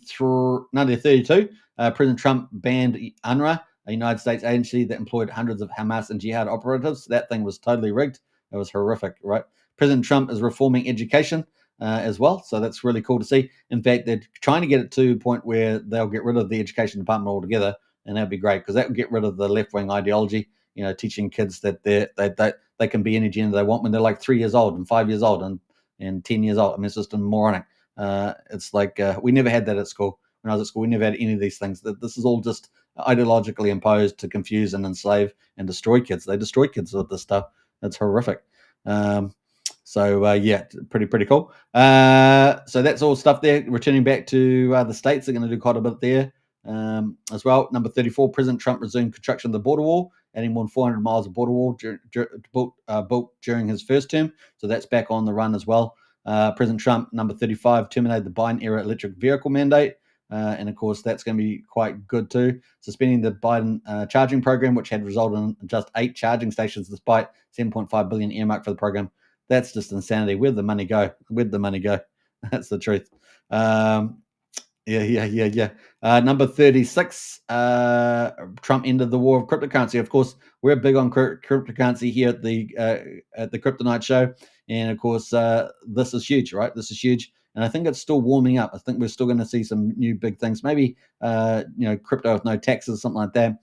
President Trump banned UNRWA, a United States agency that employed hundreds of Hamas and Jihad operatives. That thing was totally rigged. It was horrific, right? President Trump is reforming education as well, so that's really cool to see. In fact, they're trying to get it to a point where they'll get rid of the education department altogether, and that'd be great because that would get rid of the left-wing ideology. Teaching kids that they can be any gender they want when they're like 3 years old and 5 years old and 10 years old. I mean, it's just moronic. It's like we never had that at school. When I was at school, we never had any of these things. This is all just ideologically imposed to confuse and enslave and destroy kids. They destroy kids with this stuff. It's horrific. Yeah, pretty cool. So that's all stuff there. Returning back to the States, they're going to do quite a bit there as well. Number 34, President Trump resumed construction of the border wall, adding more than 400 miles of border wall built during his first term. So that's back on the run as well. President Trump, number 35, terminated the Biden-era electric vehicle mandate. And of course, that's going to be quite good too. Suspending the Biden charging program, which had resulted in just 8 charging stations despite $7.5 billion earmarked for the program. That's just insanity. Where'd the money go? Where'd the money go? That's the truth. Yeah. Number 36, Trump ended the war of cryptocurrency. Of course, we're big on cryptocurrency here at the Kryptonite Show. And of course, this is huge, right? This is huge. And I think it's still warming up. I think we're still going to see some new big things. Maybe, crypto with no taxes, something like that.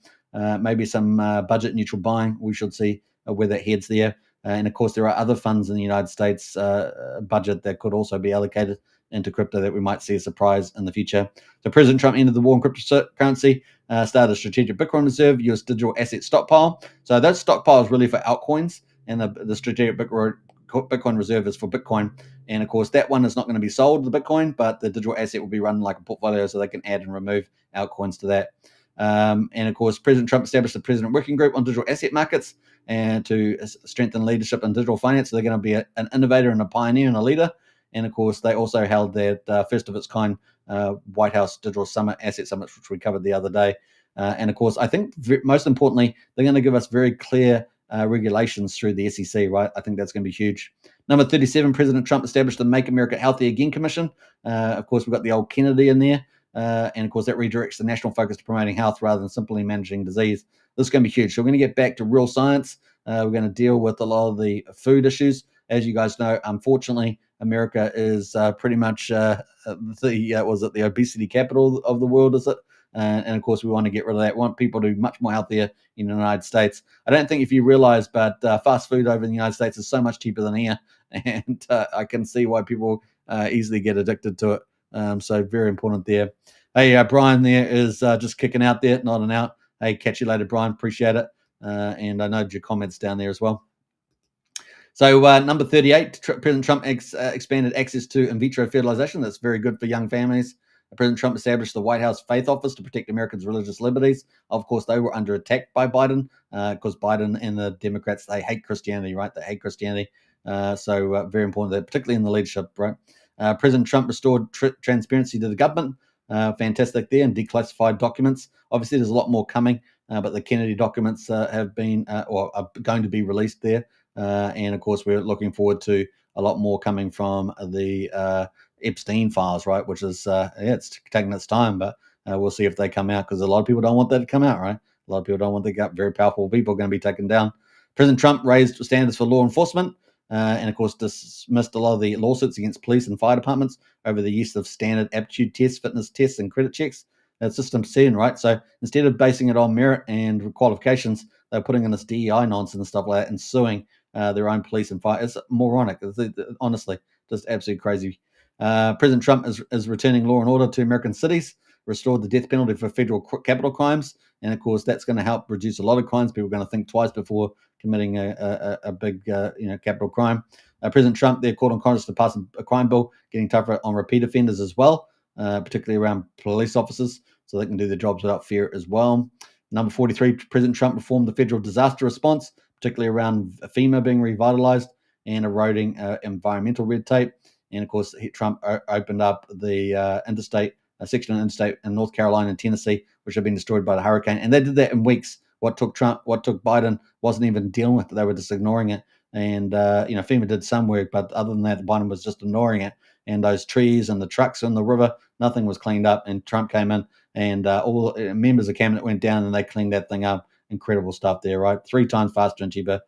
Maybe some budget neutral buying. We should see where that heads there. And of course, there are other funds in the United States budget that could also be allocated into crypto that we might see a surprise in the future. So President Trump ended the war on cryptocurrency, started a strategic Bitcoin reserve, US digital asset stockpile. So those stockpiles really for altcoins, and the strategic Bitcoin reserve is for Bitcoin. And of course, that one is not going to be sold, the Bitcoin, but the digital asset will be run like a portfolio so they can add and remove altcoins to that. And of course, President Trump established the President Working Group on digital asset markets and to strengthen leadership in digital finance. So they're going to be an innovator and a pioneer and a leader. And of course, they also held that first of its kind White House Digital Summit, Asset Summit, which we covered the other day. And of course, I think most importantly, they're going to give us very clear regulations through the SEC, right? I think that's going to be huge. Number 37, President Trump established the Make America Healthy Again Commission. Of course, we've got the old Kennedy in there. And of course, that redirects the national focus to promoting health rather than simply managing disease. This is going to be huge. So we're going to get back to real science. We're going to deal with a lot of the food issues. As you guys know, unfortunately, America is pretty much the obesity capital of the world, is it? And of course, we want to get rid of that. We want people to be much more healthier in the United States. I don't think if you realize, but fast food over in the United States is so much cheaper than here. And I can see why people easily get addicted to it. So very important there. Hey, Brian there is just kicking out there, nodding out. Hey, catch you later, Brian. Appreciate it. And I know your comments down there as well. So number 38, President Trump expanded access to in vitro fertilization. That's very good for young families. President Trump established the White House Faith Office to protect Americans' religious liberties. Of course, they were under attack by Biden because Biden and the Democrats, they hate Christianity, right? They hate Christianity. So very important, that, particularly in the leadership, right? President Trump restored transparency to the government. Fantastic there, and declassified documents. Obviously, there's a lot more coming, but the Kennedy documents have been or are going to be released there. And of course, we're looking forward to a lot more coming from the Epstein files, right? Which is, it's taking its time, but we'll see if they come out because a lot of people don't want that to come out, right? A lot of people don't want the very powerful people going to be taken down. President Trump raised standards for law enforcement and, of course, dismissed a lot of the lawsuits against police and fire departments over the use of standard aptitude tests, fitness tests, and credit checks. That's System 7, right? So instead of basing it on merit and qualifications, they're putting in this DEI nonsense and stuff like that and suing their own police and fire. It's moronic. Honestly, just absolutely crazy. President Trump is returning law and order to American cities, restored the death penalty for federal capital crimes, and of course that's going to help reduce a lot of crimes. People are going to think twice before committing a big capital crime. President Trump there called on Congress to pass a crime bill, getting tougher on repeat offenders as well, particularly around police officers, so they can do their jobs without fear as well. Number 43, President Trump reformed the federal disaster response, particularly around FEMA being revitalized and eroding environmental red tape. And of course, Trump opened up the section of interstate in North Carolina and Tennessee, which had been destroyed by the hurricane. And they did that in weeks. What took Biden wasn't even dealing with it. They were just ignoring it. And, FEMA did some work, but other than that, Biden was just ignoring it. And those trees and the trucks in the river, nothing was cleaned up. And Trump came in and all members of cabinet went down and they cleaned that thing up. Incredible stuff there, right? 3 times faster and cheaper.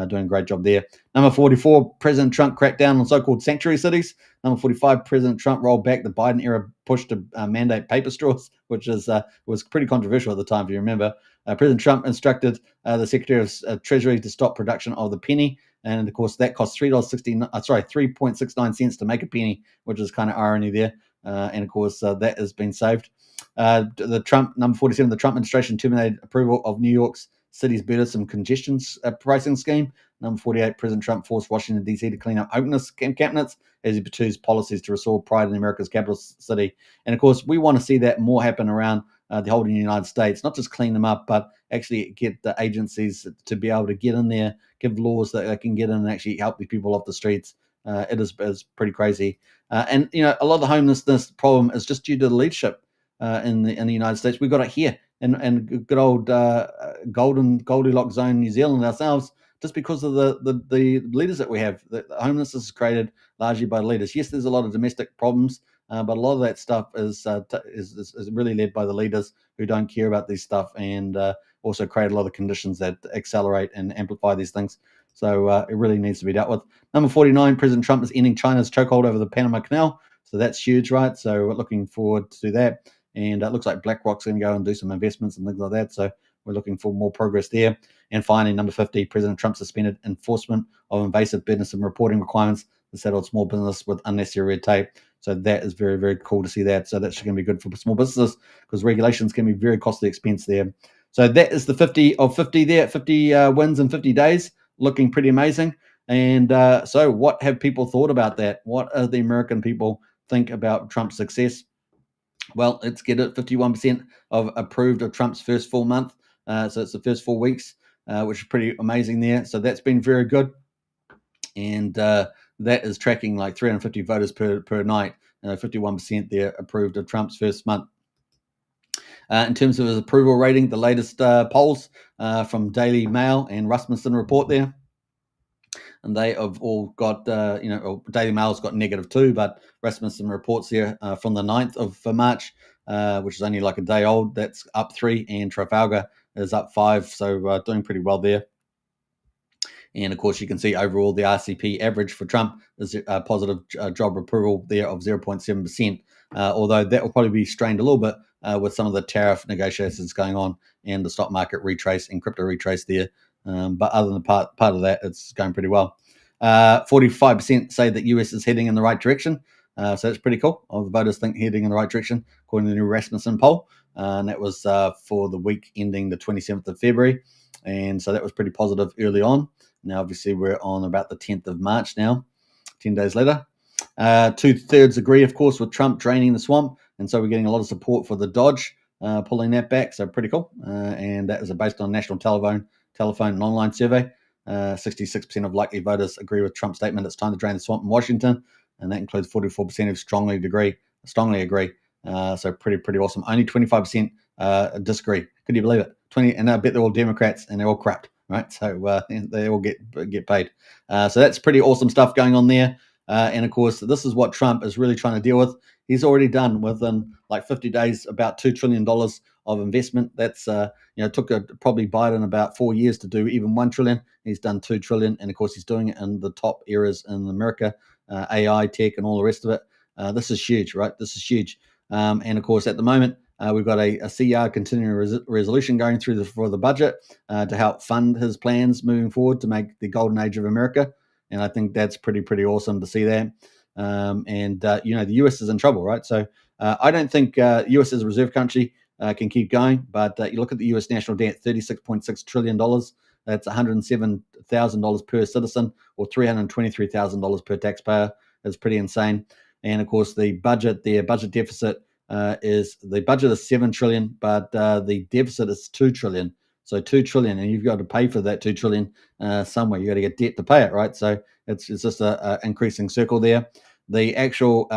doing a great job there. Number 44, President Trump cracked down on so-called sanctuary cities. Number 45, President Trump rolled back the Biden-era push to mandate paper straws, which was pretty controversial at the time, if you remember. President Trump instructed the Secretary of Treasury to stop production of the penny, and of course that cost $3.69 to make a penny, which is kind of irony there. And of course that has been saved. The Trump number 47, the Trump administration terminated approval of New York's City's Burdensome Congestion pricing scheme. Number 48, President Trump forced Washington, D.C. to clean up homeless encampments as he pursues policies to restore pride in America's capital city. And of course, we want to see that more happen around the whole United States, not just clean them up, but actually get the agencies to be able to get in there, give laws that they can get in and actually help these people off the streets. It is pretty crazy. And, a lot of the homelessness problem is just due to the leadership in the United States. We've got it here and good old Goldilocks zone New Zealand ourselves, just because of the leaders that we have. The homelessness is created largely by leaders. Yes, there's a lot of domestic problems, but a lot of that stuff is really led by the leaders who don't care about these stuff and also create a lot of conditions that accelerate and amplify these things. So it really needs to be dealt with. Number 49, President Trump is ending China's chokehold over the Panama Canal. So that's huge, right? So we're looking forward to that. And it looks like BlackRock's going to go and do some investments and things like that. So we're looking for more progress there. And finally, number 50, President Trump suspended enforcement of invasive business and reporting requirements to saddle small business with unnecessary red tape. So that is very, very cool to see that. So that's going to be good for small businesses because regulations can be very costly expense there. So that is the 50 of 50 there, 50 wins in 50 days, looking pretty amazing. And so what have people thought about that? What do the American people think about Trump's success? Well, let's get it. 51% of approved of Trump's first full month. So it's the first 4 weeks, which is pretty amazing there. So that's been very good. And that is tracking like 350 voters per night. 51% there approved of Trump's first month. In terms of his approval rating, the latest polls from Daily Mail and Rasmussen report there. And they have all got, Daily Mail's got -2, but Rasmussen reports here from the 9th of March, which is only like a day old, that's up 3, and Trafalgar is up 5, so doing pretty well there. And of course, you can see overall the RCP average for Trump is a positive job approval there of 0.7%, although that will probably be strained a little bit with some of the tariff negotiations going on and the stock market retrace and crypto retrace there. But other than part of that, it's going pretty well. 45% say that US is heading in the right direction. So that's pretty cool. All the voters think heading in the right direction, according to the new Rasmussen poll. And that was for the week ending the 27th of February. And so that was pretty positive early on. Now, obviously, we're on about the 10th of March now, 10 days later. 2/3 agree, of course, with Trump draining the swamp. And so we're getting a lot of support for the Dodge, pulling that back. So pretty cool. And that was based on national telephone and online survey. 66% of likely voters agree with Trump's statement it's time to drain the swamp in Washington. And that includes 44% who strongly agree. So pretty awesome. Only 25% disagree. Could you believe it? 20, and I bet they're all Democrats and they're all corrupt, right? So they all get paid. So that's pretty awesome stuff going on there. And of course, this is what Trump is really trying to deal with. He's already done within like 50 days about $2 trillion of investment. That's took probably Biden about 4 years to do even $1 trillion. He's done $2 trillion, and of course, he's doing it in the top areas in America, AI, tech, and all the rest of it. This is huge, right? This is huge. And of course, at the moment, we've got a CR continuing resolution going through for the budget to help fund his plans moving forward to make the golden age of America. And I think that's pretty awesome to see that. The US is in trouble, right? So I don't think US as a reserve country can keep going. But you look at the US national debt, $36.6 trillion. That's $107,000 per citizen or $323,000 per taxpayer. That's pretty insane. And of course, the budget deficit is $7 trillion, but the deficit is $2 trillion. So $2 trillion, and you've got to pay for that $2 trillion somewhere. You got to get debt to pay it, right? So it's just a increasing circle there. The actual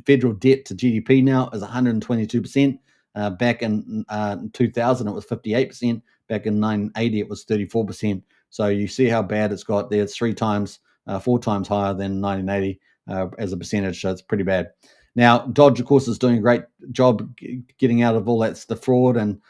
federal debt to GDP now is 122%. Back in 2000, it was 58%. Back in 1980, it was 34%. So you see how bad it's got there. It's 4 times higher than 1980 as a percentage. So it's pretty bad. Now, Dodge, of course, is doing a great job getting out of all the fraud and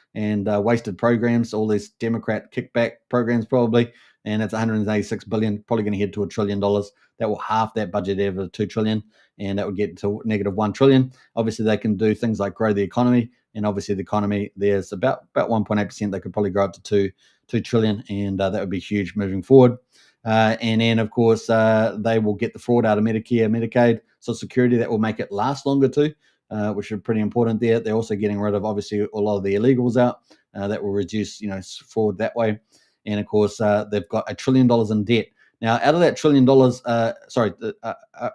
wasted programs, all these Democrat kickback programs probably. and it's 186 billion, probably going to head to $1 trillion. That will half that budget ever of 2 trillion, and that would get to negative 1 trillion. Obviously, they can do things like grow the economy, and obviously the economy there's about 1.8%. They could probably grow up to 2 trillion, and that would be huge moving forward. And then, of course, they will get the fraud out of Medicare, Medicaid, Social Security. That will make it last longer too, which is pretty important there. They're also getting rid of, obviously, a lot of the illegals out. That will reduce, fraud that way. And, of course, they've got $1 trillion in debt. Now, out of that $1 trillion, out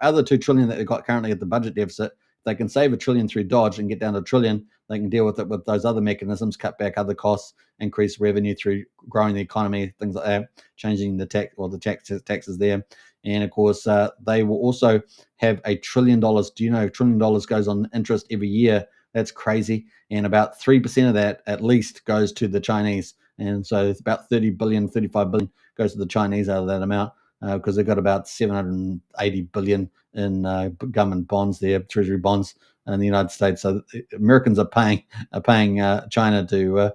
of the $2 trillion that they've got currently at the budget deficit, they can save $1 trillion through Dodge and get down to $1 trillion. They can deal with it with those other mechanisms, cut back other costs, increase revenue through growing the economy, things like that, changing the taxes there. And of course, they will also have $1 trillion. Do you know $1 trillion goes on interest every year? That's crazy. And about 3% of that at least goes to the Chinese. And so it's about 30 billion, 35 billion goes to the Chinese out of that amount, because they've got about 780 billion in government bonds there, treasury bonds in the United States. So Americans are paying China to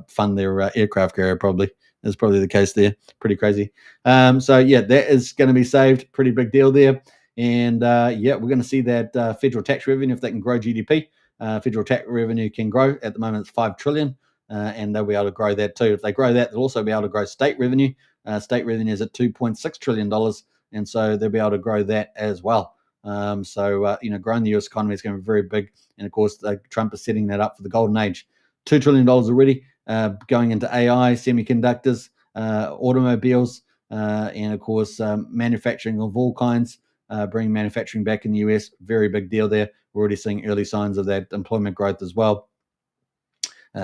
fund their aircraft carrier. Probably is probably the case there. Pretty crazy. So yeah, that is going to be saved. Pretty big deal there. And yeah, we're going to see that federal tax revenue, if they can grow GDP. Federal tax revenue can grow. At the moment, it's 5 trillion. And they'll be able to grow that too. If they grow that, they'll also be able to grow state revenue. State revenue is at $2.6 trillion, and so they'll be able to grow that as well. Growing the U.S. economy is going to be very big, and of course, Trump is setting that up for the golden age. $2 trillion already going into AI, semiconductors, automobiles, and of course, manufacturing of all kinds. Bringing manufacturing back in the U.S., very big deal there. We're already seeing early signs of that employment growth as well.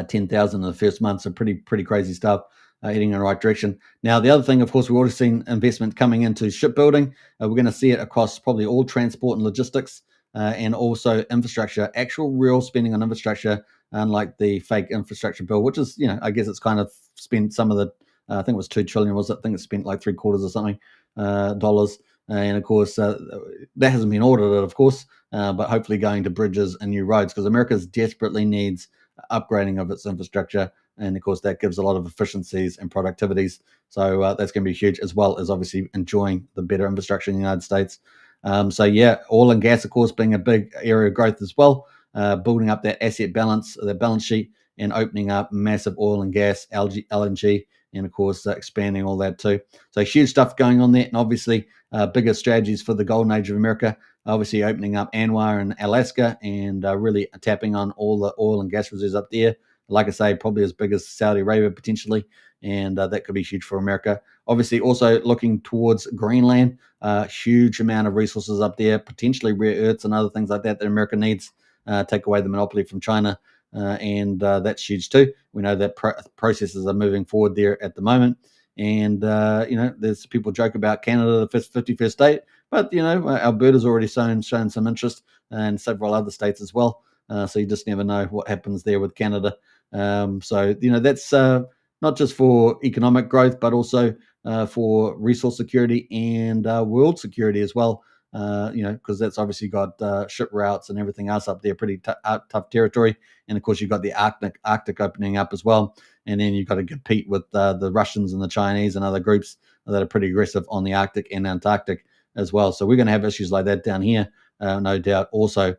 10,000 in the first month, so pretty crazy stuff, heading in the right direction. Now, the other thing, of course, we've already seen investment coming into shipbuilding. We're going to see it across probably all transport and logistics, and also infrastructure, actual real spending on infrastructure, unlike the fake infrastructure bill, which is, I guess it's kind of spent some of the, I think it was 2 trillion, was it? I think it's spent like 3/4 or something, dollars. And of course, that hasn't been audited, of course, but hopefully going to bridges and new roads, because America desperately needs upgrading of its infrastructure, and of course that gives a lot of efficiencies and productivities. So that's going to be huge, as well as obviously enjoying the better infrastructure in the United States. So yeah, oil and gas, of course, being a big area of growth as well, building up that asset balance, the balance sheet, and opening up massive oil and gas, LNG, and of course expanding all that too. So huge stuff going on there, and obviously bigger strategies for the golden age of America. Obviously opening up Anwar in Alaska, and really tapping on all the oil and gas reserves up there. Like I say, probably as big as Saudi Arabia potentially, and that could be huge for America. Obviously also looking towards Greenland, huge amount of resources up there, potentially rare earths and other things like that America needs. Take away the monopoly from China, and that's huge too. We know that processes are moving forward there at the moment. And, there's people joke about Canada, the 51st state, but, Alberta's already shown some interest, and several other states as well. So you just never know what happens there with Canada. That's not just for economic growth, but also for resource security and world security as well. Because that's obviously got ship routes and everything else up there, pretty tough territory. And of course, you've got the Arctic opening up as well. And then you've got to compete with the Russians and the Chinese and other groups that are pretty aggressive on the Arctic and Antarctic as well. So we're going to have issues like that down here, no doubt. Also,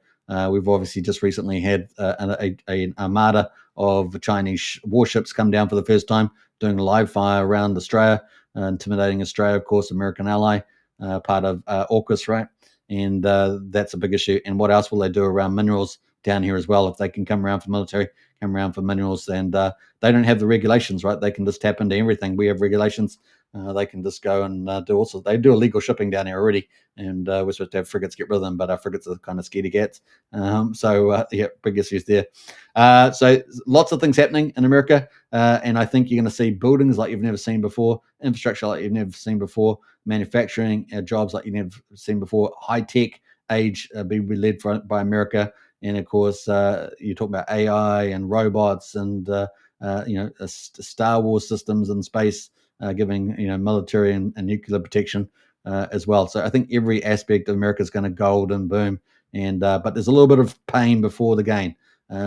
we've obviously just recently had an armada of Chinese warships come down for the first time, doing live fire around Australia, intimidating Australia, of course, American ally, part of AUKUS, right? And that's a big issue. And what else will they do around minerals down here as well? If they can come around for military, come around for minerals, and they don't have the regulations, right? They can just tap into everything. We have regulations. They can just go and do also. They do illegal shipping down here already, and we're supposed to have frigates get rid of them, but our frigates are kind of scaredy cats. Yeah, big issues there. So lots of things happening in America, and I think you're going to see buildings like you've never seen before, infrastructure like you've never seen before, manufacturing jobs like you've never seen before, high tech age be led by America, and of course you talk about AI and robots and Star Wars systems in space, giving military and nuclear protection as well. So I think every aspect of America is going to gold and boom. And but there's a little bit of pain before the gain,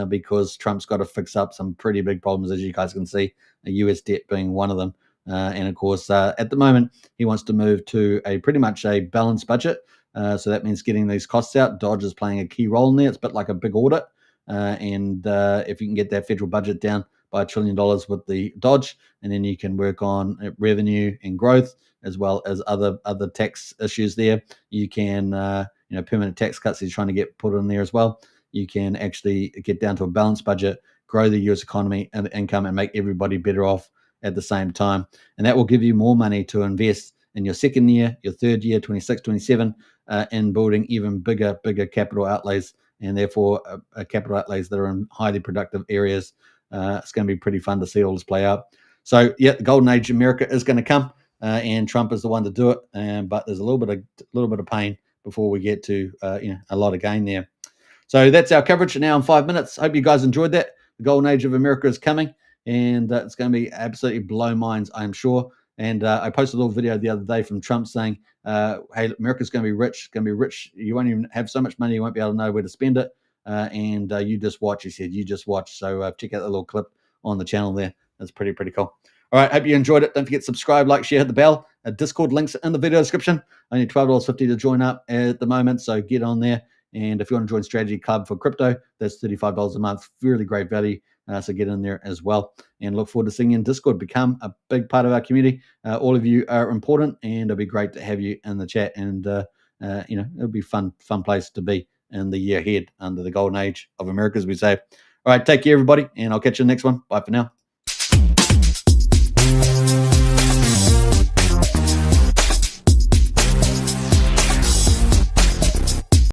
because Trump's got to fix up some pretty big problems, as you guys can see, the U.S. debt being one of them. And of course, at the moment, he wants to move to a pretty much a balanced budget. So that means getting these costs out. Dodge is playing a key role in there. It's a bit like a big audit. And if you can get that federal budget down by $1 trillion with the Dodge, and then you can work on revenue and growth as well as other tax issues there. You can, permanent tax cuts he's trying to get put in there as well. You can actually get down to a balanced budget, grow the US economy and income, and make everybody better off at the same time. And that will give you more money to invest in your second year, your third year, 26, 27, in building even bigger capital outlays, and therefore capital outlays that are in highly productive areas. It's going to be pretty fun to see all this play out. So, yeah, the golden age of America is going to come, and Trump is the one to do it. But there's a little bit of pain before we get to a lot of gain there. So that's our coverage now in 5 minutes. Hope you guys enjoyed that. The golden age of America is coming, and it's going to be absolutely blow minds, I'm sure. And I posted a little video the other day from Trump saying, hey, America's going to be rich. It's going to be rich. You won't even have so much money, you won't be able to know where to spend it. And you just watch, he said, you just watch. So check out the little clip on the channel there. That's pretty cool. All right, hope you enjoyed it. Don't forget to subscribe, like, share, hit the bell. Discord links in the video description. Only $12.50 to join up at the moment, so get on there. And if you want to join Strategy Club for crypto, that's $35 a month. Really great value. So get in there as well. And look forward to seeing you in Discord. Become a big part of our community. All of you are important, and it'll be great to have you in the chat. And it'll be fun place to be in the year ahead under the golden age of America, as we say. All right, take care, everybody, and I'll catch you in the next one. Bye for now.